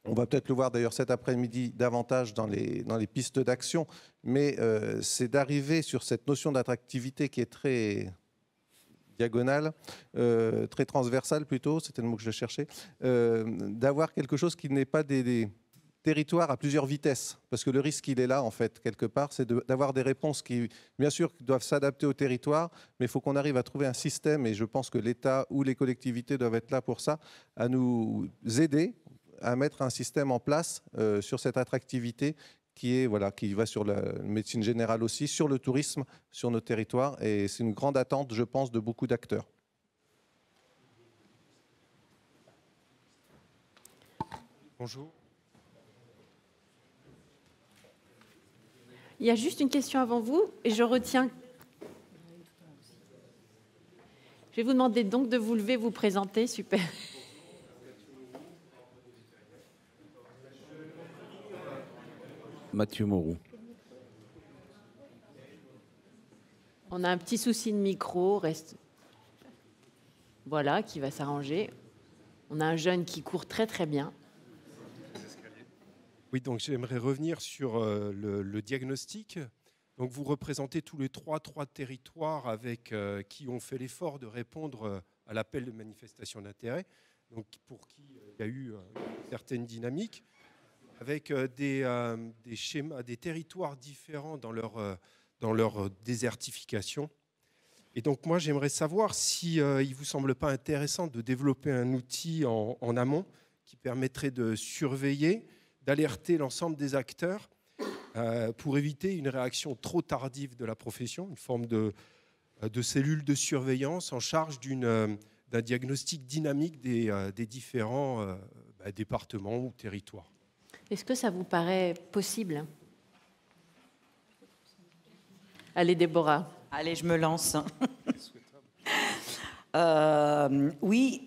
on va peut-être le voir d'ailleurs cet après-midi davantage dans les pistes d'action, mais c'est d'arriver sur cette notion d'attractivité qui est très diagonale, très transversale plutôt, c'était le mot que je cherchais, d'avoir quelque chose qui n'est pas des territoire à plusieurs vitesses, parce que le risque, il est là, en fait, quelque part, c'est d'avoir des réponses qui, bien sûr, doivent s'adapter au territoire, mais il faut qu'on arrive à trouver un système, et je pense que l'État ou les collectivités doivent être là pour ça, à nous aider à mettre un système en place sur cette attractivité qui va sur la médecine générale aussi, sur le tourisme, sur nos territoires, et c'est une grande attente, je pense, de beaucoup d'acteurs. Bonjour. Il y a juste une question avant vous, et je retiens. Je vais vous demander donc de vous lever, vous présenter. Super. Mathieu Moreau. On a un petit souci de micro, voilà, qui va s'arranger. On a un jeune qui court très très bien. Oui, donc j'aimerais revenir sur le diagnostic. Donc vous représentez tous les trois territoires avec qui ont fait l'effort de répondre à l'appel de manifestation d'intérêt, donc pour qui il y a eu certaines dynamiques, avec des schémas, des territoires différents dans leur désertification. Et donc moi j'aimerais savoir si il vous semble pas intéressant de développer un outil en amont qui permettrait de surveiller, d'alerter l'ensemble des acteurs pour éviter une réaction trop tardive de la profession, une forme de cellule de surveillance en charge d'un diagnostic dynamique des différents départements ou territoires. Est-ce que ça vous paraît possible? Allez, Déborah. Allez, je me lance. Oui,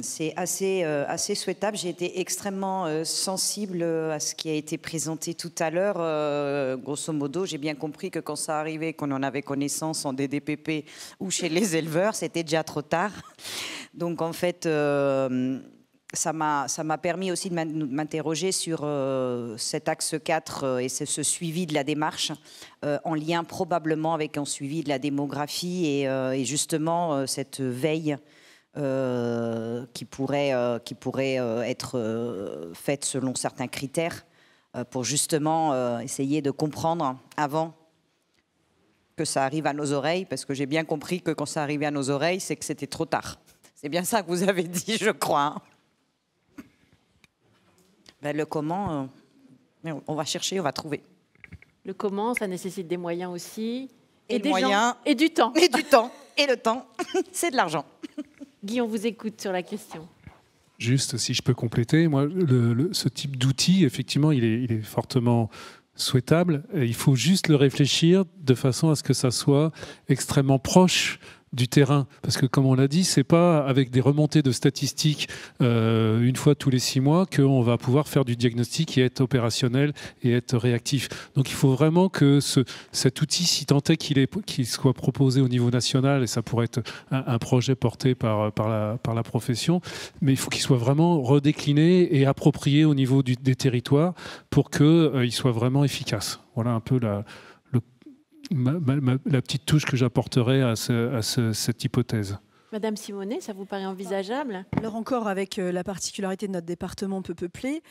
c'est assez souhaitable. J'ai été extrêmement sensible à ce qui a été présenté tout à l'heure. Grosso modo, j'ai bien compris que quand ça arrivait, qu'on en avait connaissance en DDPP ou chez les éleveurs, c'était déjà trop tard. Donc en fait, ça m'a permis aussi de m'interroger sur cet axe 4 et ce suivi de la démarche en lien probablement avec un suivi de la démographie et justement cette veille qui pourrait être faite selon certains critères pour justement essayer de comprendre avant que ça arrive à nos oreilles, parce que j'ai bien compris que quand ça arrivait à nos oreilles, c'est que c'était trop tard. C'est bien ça que vous avez dit, je crois, hein. Ben, le comment, on va chercher, on va trouver. Le comment, ça nécessite des moyens aussi. Et des moyens. Et du temps. Et du temps. Et le temps, c'est de l'argent. Guy, on vous écoute sur la question. Juste, si je peux compléter, moi, ce type d'outil, effectivement, il est fortement souhaitable. Il faut juste le réfléchir de façon à ce que ça soit extrêmement proche du terrain, parce que comme on l'a dit, c'est pas avec des remontées de statistiques une fois tous les 6 mois qu'on va pouvoir faire du diagnostic et être opérationnel et être réactif. Donc il faut vraiment que cet outil, si tant est qu'il soit proposé au niveau national, et ça pourrait être un projet porté par la profession, mais il faut qu'il soit vraiment redécliné et approprié au niveau des territoires pour qu'il soit vraiment efficace. Voilà un peu la petite touche que j'apporterai à cette hypothèse. Madame Simonet, ça vous paraît envisageable? Alors encore, avec la particularité de notre département peu peuplé,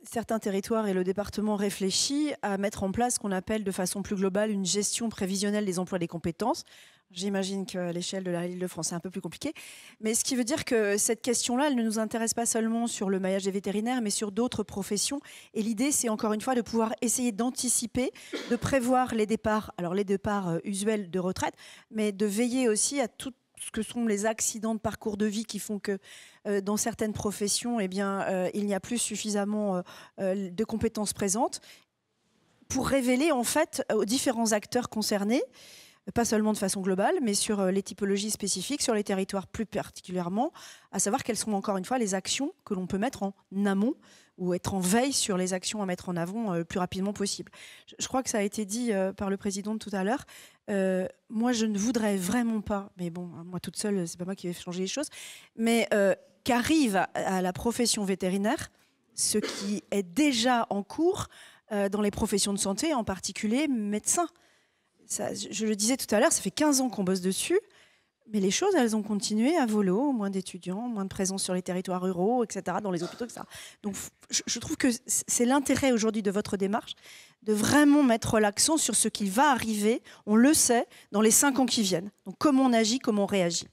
certains territoires et le département réfléchit à mettre en place ce qu'on appelle de façon plus globale une gestion prévisionnelle des emplois et des compétences. J'imagine qu'à l'échelle de l'Île-de-France, c'est un peu plus compliqué. Mais ce qui veut dire que cette question-là, elle ne nous intéresse pas seulement sur le maillage des vétérinaires, mais sur d'autres professions. Et l'idée, c'est encore une fois de pouvoir essayer d'anticiper, de prévoir les départs, alors les départs usuels de retraite, mais de veiller aussi à tout ce que sont les accidents de parcours de vie qui font que dans certaines professions, eh bien, il n'y a plus suffisamment de compétences présentes pour révéler en fait aux différents acteurs concernés, pas seulement de façon globale, mais sur les typologies spécifiques, sur les territoires plus particulièrement, à savoir quelles sont encore une fois les actions que l'on peut mettre en amont ou être en veille sur les actions à mettre en avant le plus rapidement possible. Je crois que ça a été dit par le président tout à l'heure. Moi, je ne voudrais vraiment pas, mais bon, moi toute seule, c'est pas moi qui vais changer les choses, mais qu'arrive à la profession vétérinaire ce qui est déjà en cours dans les professions de santé, en particulier médecins. Ça, je le disais tout à l'heure, ça fait 15 ans qu'on bosse dessus, mais les choses, elles ont continué à volo, moins d'étudiants, moins de présence sur les territoires ruraux, etc., dans les hôpitaux, etc. Donc je trouve que c'est l'intérêt aujourd'hui de votre démarche, de vraiment mettre l'accent sur ce qui va arriver, on le sait, dans les 5 ans qui viennent. Donc comment on agit, comment on réagit.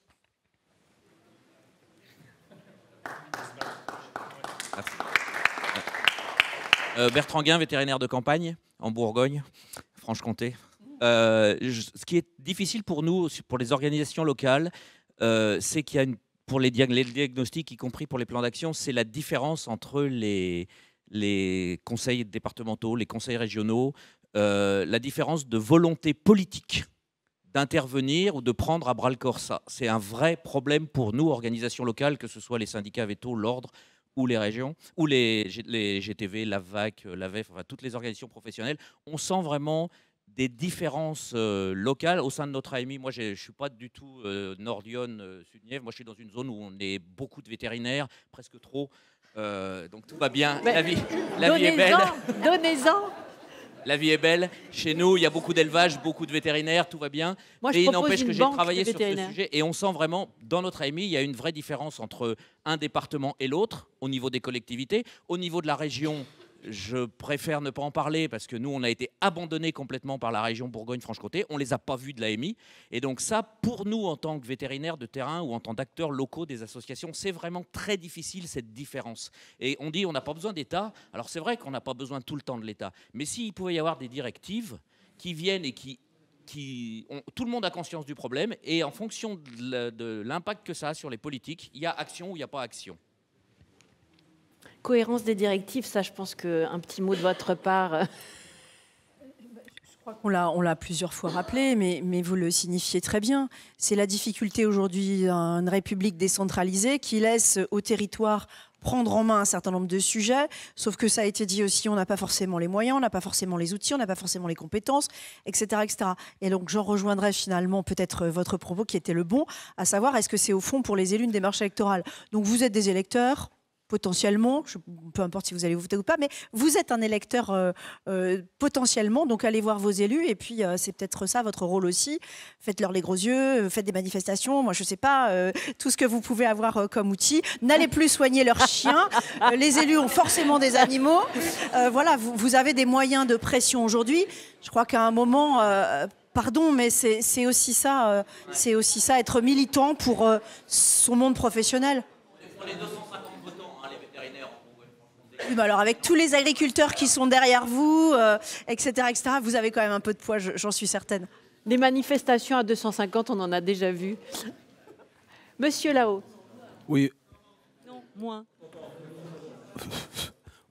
Bertrand Guin, vétérinaire de campagne en Bourgogne, Franche-Comté. Ce qui est difficile pour nous, pour les organisations locales, c'est qu'il y a pour les diagnostics, y compris pour les plans d'action, c'est la différence entre les conseils départementaux, les conseils régionaux, la différence de volonté politique d'intervenir ou de prendre à bras-le-corps ça. C'est un vrai problème pour nous, organisations locales, que ce soit les syndicats vétos, l'ordre, ou les régions, ou les GTV, la VAC, l'AVEF, enfin, toutes les organisations professionnelles. On sent vraiment des différences locales au sein de notre AMI. Moi, je ne suis pas du tout Nord-Lyon, Sud-Nièvre. Moi, je suis dans une zone où on est beaucoup de vétérinaires, presque trop. Donc tout va bien. La vie est belle. Donnez-en. La vie est belle. Chez nous, il y a beaucoup d'élevage, beaucoup de vétérinaires, tout va bien. Moi, et il n'empêche que j'ai travaillé sur ce sujet. Et on sent vraiment, dans notre AMI, il y a une vraie différence entre un département et l'autre, au niveau des collectivités. Au niveau de la région, je préfère ne pas en parler parce que nous, on a été abandonnés complètement par la région Bourgogne-Franche-Comté. On ne les a pas vus de l'AMI. Et donc ça, pour nous, en tant que vétérinaires de terrain ou en tant d'acteurs locaux des associations, c'est vraiment très difficile, cette différence. Et on dit on n'a pas besoin d'État. Alors c'est vrai qu'on n'a pas besoin tout le temps de l'État. Mais s'il pouvait y avoir des directives qui viennent et tout le monde a conscience du problème. Et en fonction de l'impact que ça a sur les politiques, il y a action ou il n'y a pas action. Cohérence des directives, ça, je pense qu'un petit mot de votre part. Je crois qu'on l'a plusieurs fois rappelé, mais vous le signifiez très bien. C'est la difficulté aujourd'hui d'une république décentralisée qui laisse au territoire prendre en main un certain nombre de sujets, sauf que ça a été dit aussi, on n'a pas forcément les moyens, on n'a pas forcément les outils, on n'a pas forcément les compétences, etc., etc. Et donc j'en rejoindrai finalement peut-être votre propos qui était le bon, à savoir est-ce que c'est au fond pour les élus une démarche électorale. Donc vous êtes des électeurs, potentiellement, peu importe si vous allez voter ou pas, mais vous êtes un électeur potentiellement, donc allez voir vos élus, et puis c'est peut-être ça votre rôle aussi. Faites-leur les gros yeux, faites des manifestations, moi je ne sais pas, tout ce que vous pouvez avoir comme outil. N'allez plus soigner leurs chiens, les élus ont forcément des animaux. Voilà, vous avez des moyens de pression aujourd'hui. Je crois qu'à un moment... pardon, mais c'est aussi ça, être militant pour son monde professionnel. Les 250 votants, les vétérinaires. Oui, bah alors avec tous les agriculteurs qui sont derrière vous, etc., vous avez quand même un peu de poids, j'en suis certaine. Des manifestations à 250, on en a déjà vu. Monsieur là-haut. Oui. Non, moins.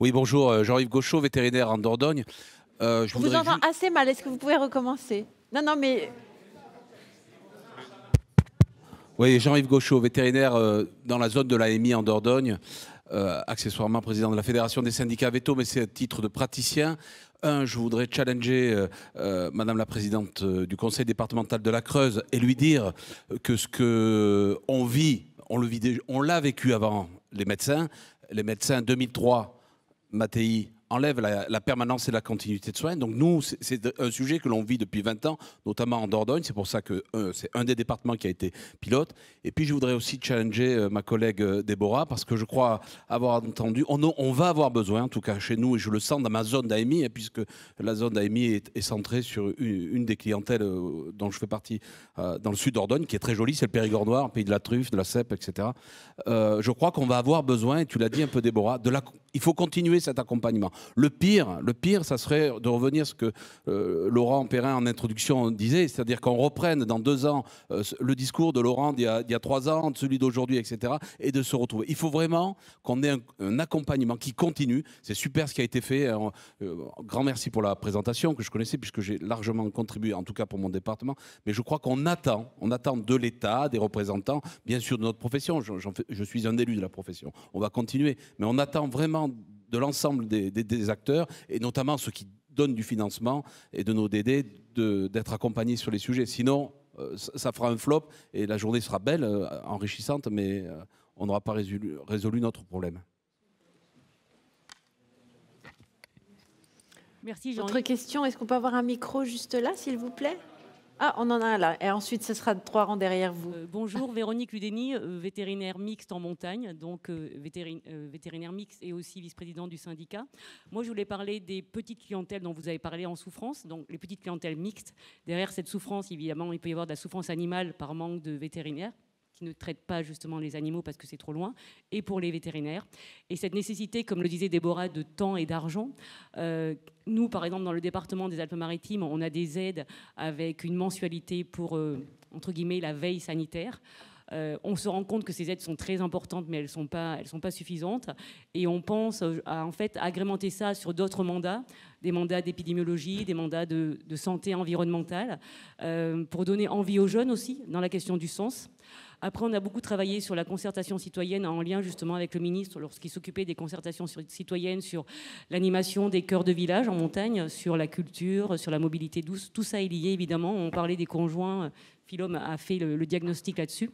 Oui, bonjour, Jean-Yves Gauchot, vétérinaire en Dordogne. Je vous entends assez mal, est-ce que vous pouvez recommencer? Non, non, mais... Oui, Jean-Yves Gauchot, vétérinaire dans la zone de l'AMI en Dordogne, accessoirement président de la Fédération des syndicats veto, mais c'est à titre de praticien. Je voudrais challenger Madame la Présidente du Conseil départemental de la Creuse et lui dire que ce qu'on vit, on l'a vécu avant les médecins. Les médecins, 2003, Mattei enlève la permanence et la continuité de soins. Donc nous, c'est un sujet que l'on vit depuis 20 ans, notamment en Dordogne. C'est pour ça que c'est un des départements qui a été pilote. Et puis je voudrais aussi challenger ma collègue Déborah, parce que je crois avoir entendu, on va avoir besoin, en tout cas chez nous, et je le sens dans ma zone d'AMI, puisque la zone d'AMI est centrée sur une des clientèles dont je fais partie dans le sud Dordogne, qui est très jolie, c'est le Périgord noir, pays de la truffe, de la cèpe, etc. Je crois qu'on va avoir besoin, et tu l'as dit un peu Déborah, il faut continuer cet accompagnement. Le pire, ça serait de revenir à ce que Laurent Perrin en introduction disait, c'est-à-dire qu'on reprenne dans 2 ans le discours de Laurent d'il y a 3 ans, celui d'aujourd'hui, etc., et de se retrouver. Il faut vraiment qu'on ait un accompagnement qui continue. C'est super ce qui a été fait. Grand merci pour la présentation que je connaissais, puisque j'ai largement contribué, en tout cas pour mon département. Mais je crois qu'on attend de l'État, des représentants, bien sûr de notre profession. Je suis un élu de la profession. On va continuer, mais on attend vraiment de l'ensemble des acteurs, et notamment ceux qui donnent du financement et de nos DD, d'être accompagnés sur les sujets. Sinon, ça fera un flop et la journée sera belle, enrichissante, mais on n'aura pas résolu notre problème. Merci Jean. Autre question, est-ce qu'on peut avoir un micro juste là, s'il vous plaît? Ah, on en a un là. Et ensuite, ce sera 3 rangs derrière vous. Bonjour, Véronique Ludeni, vétérinaire mixte en montagne, donc vétérinaire mixte et aussi vice-présidente du syndicat. Moi, je voulais parler des petites clientèles dont vous avez parlé en souffrance, donc les petites clientèles mixtes. Derrière cette souffrance, évidemment, il peut y avoir de la souffrance animale par manque de vétérinaires qui ne traitent pas justement les animaux parce que c'est trop loin, et pour les vétérinaires. Et cette nécessité, comme le disait Déborah, de temps et d'argent. Nous, par exemple, dans le département des Alpes-Maritimes, on a des aides avec une mensualité pour, entre guillemets, la veille sanitaire. On se rend compte que ces aides sont très importantes, mais elles sont pas suffisantes. Et on pense à en fait agrémenter ça sur d'autres mandats, des mandats d'épidémiologie, des mandats de santé environnementale, pour donner envie aux jeunes aussi dans la question du sens. Après, on a beaucoup travaillé sur la concertation citoyenne en lien justement avec le ministre lorsqu'il s'occupait des concertations citoyennes sur l'animation des cœurs de village en montagne, sur la culture, sur la mobilité douce. Tout ça est lié évidemment. On parlait des conjoints. Philom a fait le diagnostic là-dessus.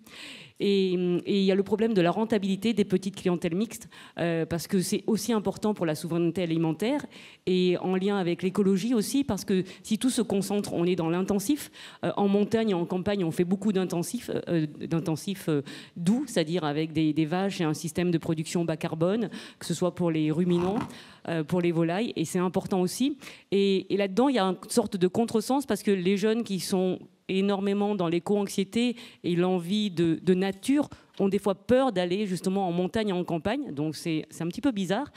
Et il y a le problème de la rentabilité des petites clientèles mixtes, parce que c'est aussi important pour la souveraineté alimentaire et en lien avec l'écologie aussi, parce que si tout se concentre, on est dans l'intensif. En montagne et en campagne, on fait beaucoup d'intensifs doux, c'est-à-dire avec des vaches et un système de production bas carbone, que ce soit pour les ruminants, pour les volailles, et c'est important aussi. Et là-dedans, il y a une sorte de contresens, parce que les jeunes qui sont énormément dans l'éco-anxiété et l'envie de nature ont des fois peur d'aller justement en montagne et en campagne, donc c'est un petit peu bizarre.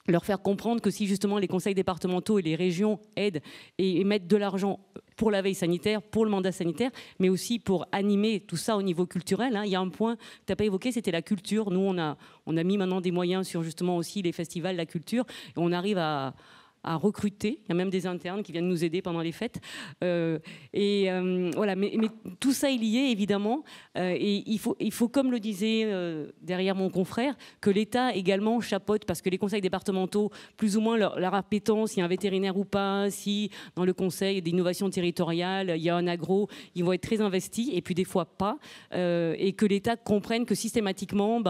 Leur faire comprendre que si justement les conseils départementaux et les régions aident et mettent de l'argent pour la veille sanitaire, pour le mandat sanitaire, mais aussi pour animer tout ça au niveau culturel. Il y a un point que tu n'as pas évoqué, c'était la culture. Nous, on a mis maintenant des moyens sur justement aussi les festivals, la culture, et on arrive à recruter. Il y a même des internes qui viennent nous aider pendant les fêtes. Voilà, mais tout ça est lié, évidemment. Et il faut, comme le disait derrière mon confrère, que l'État également chapeaute, parce que les conseils départementaux, plus ou moins leur appétence, s'il y a un vétérinaire ou pas, si dans le conseil d'innovation territoriale, il y a un agro, ils vont être très investis, et puis des fois pas. Et que l'État comprenne que systématiquement,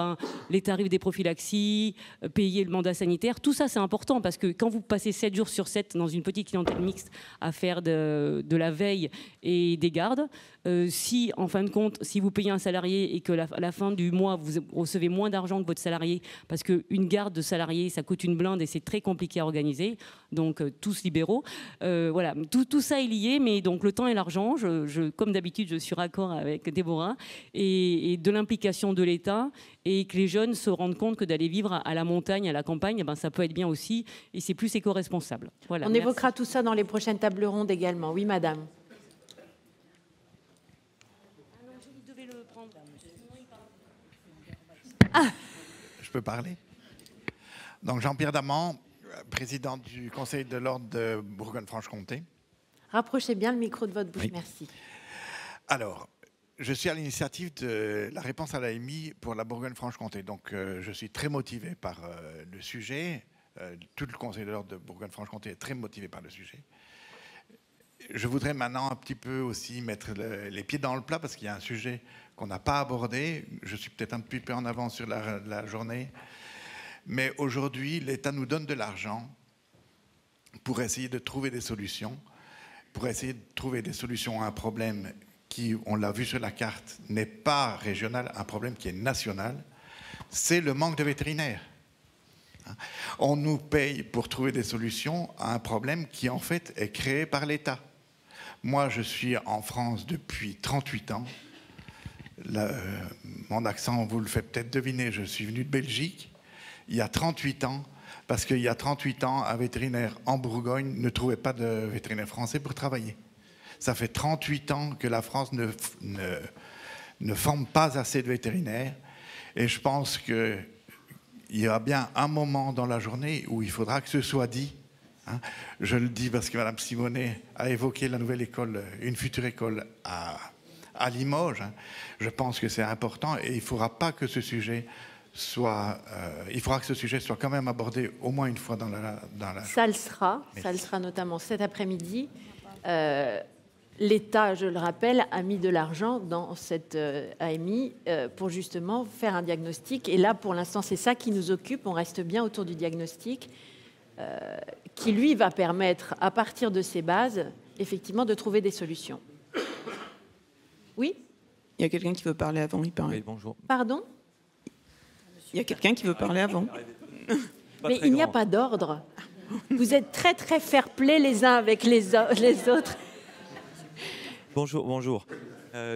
les tarifs des prophylaxies, payer le mandat sanitaire, tout ça c'est important, parce que quand vous passez 7 jours sur 7 dans une petite clientèle mixte à faire de la veille et des gardes. Si, en fin de compte, si vous payez un salarié et que à la fin du mois, vous recevez moins d'argent que votre salarié, parce qu'une garde de salarié, ça coûte une blinde et c'est très compliqué à organiser, donc tous libéraux. Voilà, tout ça est lié, mais donc le temps et l'argent, comme d'habitude, je suis raccord avec Déborah, et de l'implication de l'État, et que les jeunes se rendent compte que d'aller vivre à la montagne, à la campagne, ça peut être bien aussi, et c'est plus éco-responsable. Voilà, on évoquera tout ça dans les prochaines tables rondes également. Oui, madame. Je peux parler ? Donc Jean-Pierre Damand, président du Conseil de l'Ordre de Bourgogne-Franche-Comté. Rapprochez bien le micro de votre bouche, Oui. merci. Alors, je suis à l'initiative de la réponse à l'AMI pour la Bourgogne-Franche-Comté. Donc je suis très motivé par le sujet. Tout le Conseil de l'Ordre de Bourgogne-Franche-Comté est très motivé par le sujet. Je voudrais maintenant un petit peu aussi mettre les pieds dans le plat parce qu'il y a un sujet qu'on n'a pas abordé. Je suis peut-être un petit peu en avance sur la journée. Mais aujourd'hui, l'État nous donne de l'argent pour essayer de trouver des solutions, à un problème qui, on l'a vu sur la carte, n'est pas régional, un problème qui est national. C'est le manque de vétérinaires. On nous paye pour trouver des solutions à un problème qui, en fait, est créé par l'État. Moi, je suis en France depuis 38 ans. Mon accent, vous le faites peut-être deviner, je suis venu de Belgique il y a 38 ans, parce qu'il y a 38 ans, un vétérinaire en Bourgogne ne trouvait pas de vétérinaire français pour travailler. Ça fait 38 ans que la France ne forme pas assez de vétérinaires, et je pense qu'il y aura bien un moment dans la journée où il faudra que ce soit dit. Je le dis parce que Mme Simonet a évoqué la nouvelle école, une future école à Limoges. Je pense que c'est important et il ne faudra pas que ce sujet soit... il faudra que ce sujet soit quand même abordé au moins une fois dans la Ça le sera. Ça le sera notamment cet après-midi. L'État, je le rappelle, a mis de l'argent dans cette AMI pour justement faire un diagnostic. Et là, pour l'instant, c'est ça qui nous occupe. On reste bien autour du diagnostic qui, lui, va permettre, à partir de ces bases, effectivement, de trouver des solutions. Oui ? Il y a quelqu'un qui veut parler avant, il paraît. Oui, bonjour. Pardon ? Il y a quelqu'un qui veut parler avant. Mais il n'y a pas d'ordre. Vous êtes très, très fair-play les uns avec les autres. Bonjour, bonjour.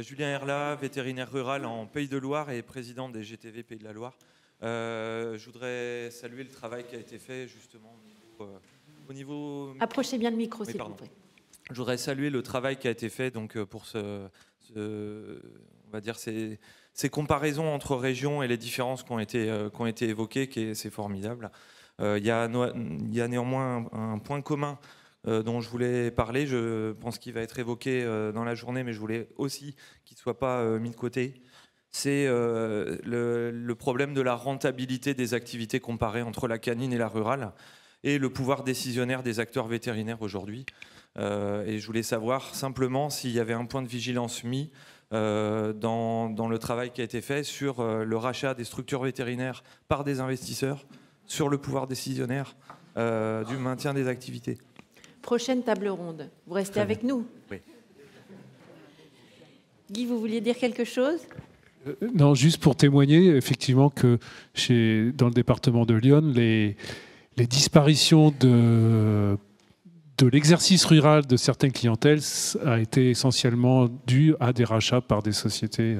Julien Herla, vétérinaire rural en Pays de Loire et président des GTV Pays de la Loire. Je voudrais saluer le travail qui a été fait justement au niveau... Approchez bien le micro, Oui, s'il vous pardon. plaît. Je voudrais saluer le travail qui a été fait donc, pour on va dire ces comparaisons entre régions et les différences qui ont été évoquées, c'est formidable. Il y a néanmoins un point commun dont je voulais parler. Je pense qu'il va être évoqué dans la journée, mais je voulais aussi qu'il ne soit pas mis de côté. C'est le problème de la rentabilité des activités comparées entre la canine et la rurale et le pouvoir décisionnaire des acteurs vétérinaires aujourd'hui. Et je voulais savoir simplement s'il y avait un point de vigilance mis dans le travail qui a été fait sur le rachat des structures vétérinaires par des investisseurs, sur le pouvoir décisionnaire du maintien des activités. Prochaine table ronde. Vous restez avec nous ? Oui. Guy, vous vouliez dire quelque chose ? Non, juste pour témoigner, effectivement, que dans le département de Lyon, les disparitions de l'exercice rural de certaines clientèles a été essentiellement due à des rachats par des sociétés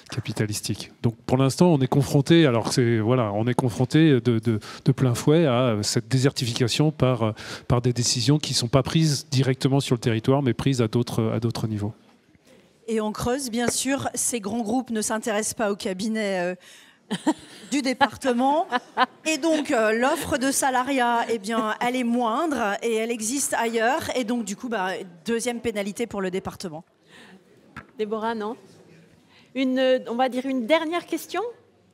capitalistiques. Donc pour l'instant, on est confronté, de plein fouet à cette désertification par des décisions qui ne sont pas prises directement sur le territoire, mais prises à d'autres niveaux. Et on creuse, bien sûr, ces grands groupes ne s'intéressent pas au cabinet du département. Et donc, l'offre de salariat, eh bien, elle est moindre et elle existe ailleurs. Et donc, du coup, deuxième pénalité pour le département. Déborah, non ? On va dire une dernière question ?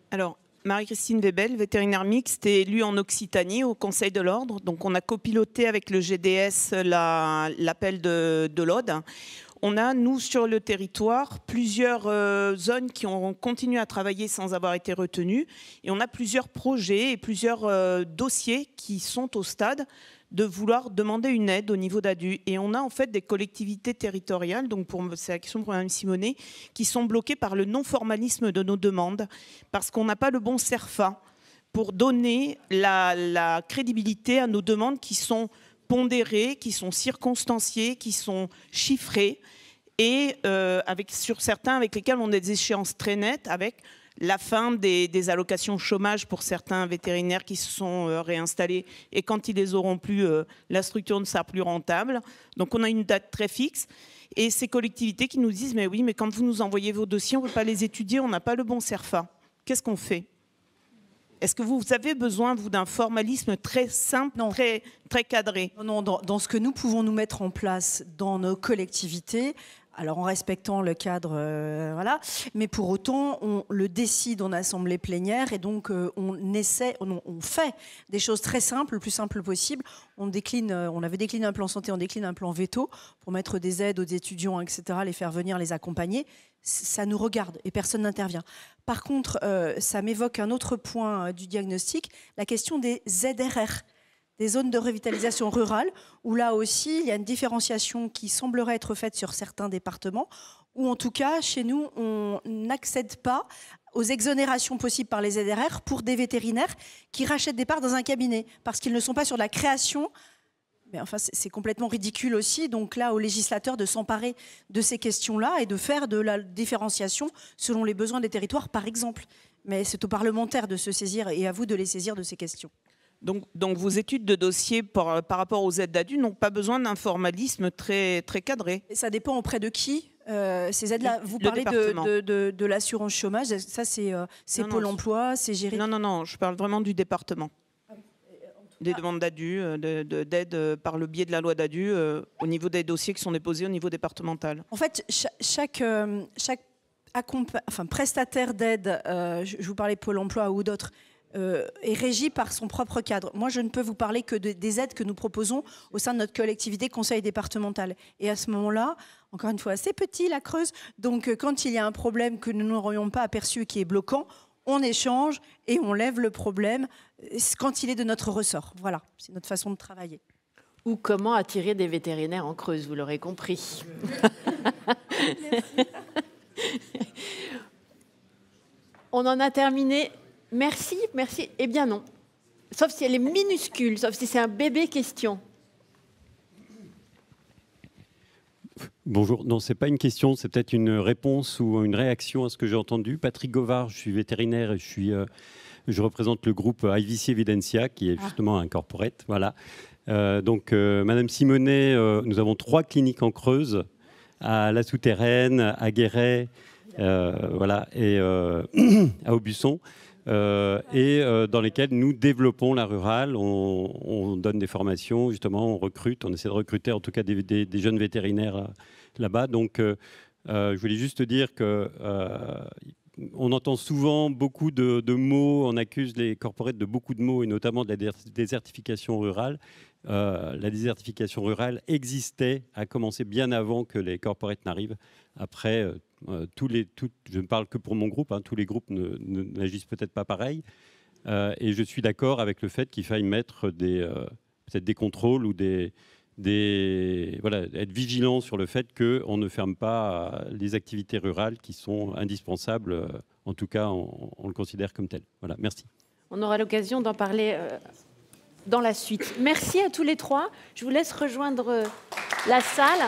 Alors, Marie-Christine Webel, vétérinaire mixte, est élue en Occitanie au Conseil de l'Ordre. Donc, on a copiloté avec le GDS l'appel de l'Aude. On a, nous, sur le territoire, plusieurs zones qui ont continué à travailler sans avoir été retenues. Et on a plusieurs projets et plusieurs dossiers qui sont au stade de vouloir demander une aide au niveau d'ADU. Et on a en fait des collectivités territoriales, donc c'est la question pour Mme Simonet, qui sont bloquées par le non-formalisme de nos demandes, parce qu'on n'a pas le bon CERFA pour donner la crédibilité à nos demandes qui sont pondérées, qui sont circonstanciées, qui sont chiffrées, et sur certains avec lesquels on a des échéances très nettes, avec la fin des allocations chômage pour certains vétérinaires qui se sont réinstallés, et quand ils les auront plus, la structure ne sera plus rentable. Donc on a une date très fixe. Et ces collectivités qui nous disent « mais oui, mais quand vous nous envoyez vos dossiers, on ne peut pas les étudier, on n'a pas le bon CERFA. Qu'est-ce qu'on fait ?» Est-ce que vous avez besoin, vous, d'un formalisme très simple, très cadré? Non, dans ce que nous pouvons nous mettre en place dans nos collectivités, alors en respectant le cadre, voilà, mais pour autant, on le décide en assemblée plénière et donc on fait des choses très simples, le plus simple possible. On avait décliné un plan santé, on décline un plan veto pour mettre des aides aux étudiants, etc., les faire venir, les accompagner. Ça nous regarde et personne n'intervient. Par contre, ça m'évoque un autre point du diagnostic, la question des ZRR, des zones de revitalisation rurale, où là aussi, il y a une différenciation qui semblerait être faite sur certains départements, où en tout cas, chez nous, on n'accède pas aux exonérations possibles par les ZRR pour des vétérinaires qui rachètent des parts dans un cabinet, parce qu'ils ne sont pas sur la création. Mais enfin, c'est complètement ridicule aussi. Donc là, au législateur de s'emparer de ces questions-là et de faire de la différenciation selon les besoins des territoires, par exemple. Mais c'est aux parlementaires de se saisir et à vous de les saisir de ces questions. Donc vos études de dossier par rapport aux aides d'adultes n'ont pas besoin d'un formalisme très cadré. Et ça dépend auprès de qui. Ces aides-là, vous parlez de l'assurance chômage, ça c'est Pôle emploi, c'est géré. Non, je parle vraiment du département. Des demandes d'ADU, d'aide par le biais de la loi d'ADU, au niveau des dossiers qui sont déposés au niveau départemental. En fait, chaque prestataire d'aide, je vous parlais de Pôle emploi ou d'autres, est régi par son propre cadre. Moi, je ne peux vous parler que des aides que nous proposons au sein de notre collectivité conseil départemental. Et à ce moment-là, encore une fois, c'est petit la Creuse. Donc, quand il y a un problème que nous n'aurions pas aperçu et qui est bloquant, on échange et on lève le problème quand il est de notre ressort. Voilà, c'est notre façon de travailler. Ou comment attirer des vétérinaires en Creuse, vous l'aurez compris. On en a terminé. Merci. Eh bien non. Sauf si elle est minuscule, sauf si c'est un bébé question. Bonjour. Non, ce n'est pas une question, c'est peut-être une réponse ou une réaction à ce que j'ai entendu. Patrick Govard, je suis vétérinaire et je représente le groupe IVC Evidensia, qui est justement un corporate. Voilà. Madame Simonet, nous avons 3 cliniques en Creuse, à La Souterraine, à Guéret, et à Aubusson. Dans lesquels nous développons la rurale, on donne des formations, justement, on recrute, on essaie de recruter en tout cas des jeunes vétérinaires là-bas. Donc, je voulais juste dire que on entend souvent beaucoup de mots, on accuse les corporates de beaucoup de mots, et notamment de la désertification rurale. La désertification rurale existait, a commencé bien avant que les corporates n'arrivent. Après, je ne parle que pour mon groupe, tous les groupes n'agissent peut-être pas pareil. Et je suis d'accord avec le fait qu'il faille mettre peut-être des contrôles ou être vigilant sur le fait qu'on ne ferme pas les activités rurales qui sont indispensables. En tout cas, on le considère comme tel. Voilà, merci. On aura l'occasion d'en parler dans la suite. Merci à tous les 3. Je vous laisse rejoindre la salle.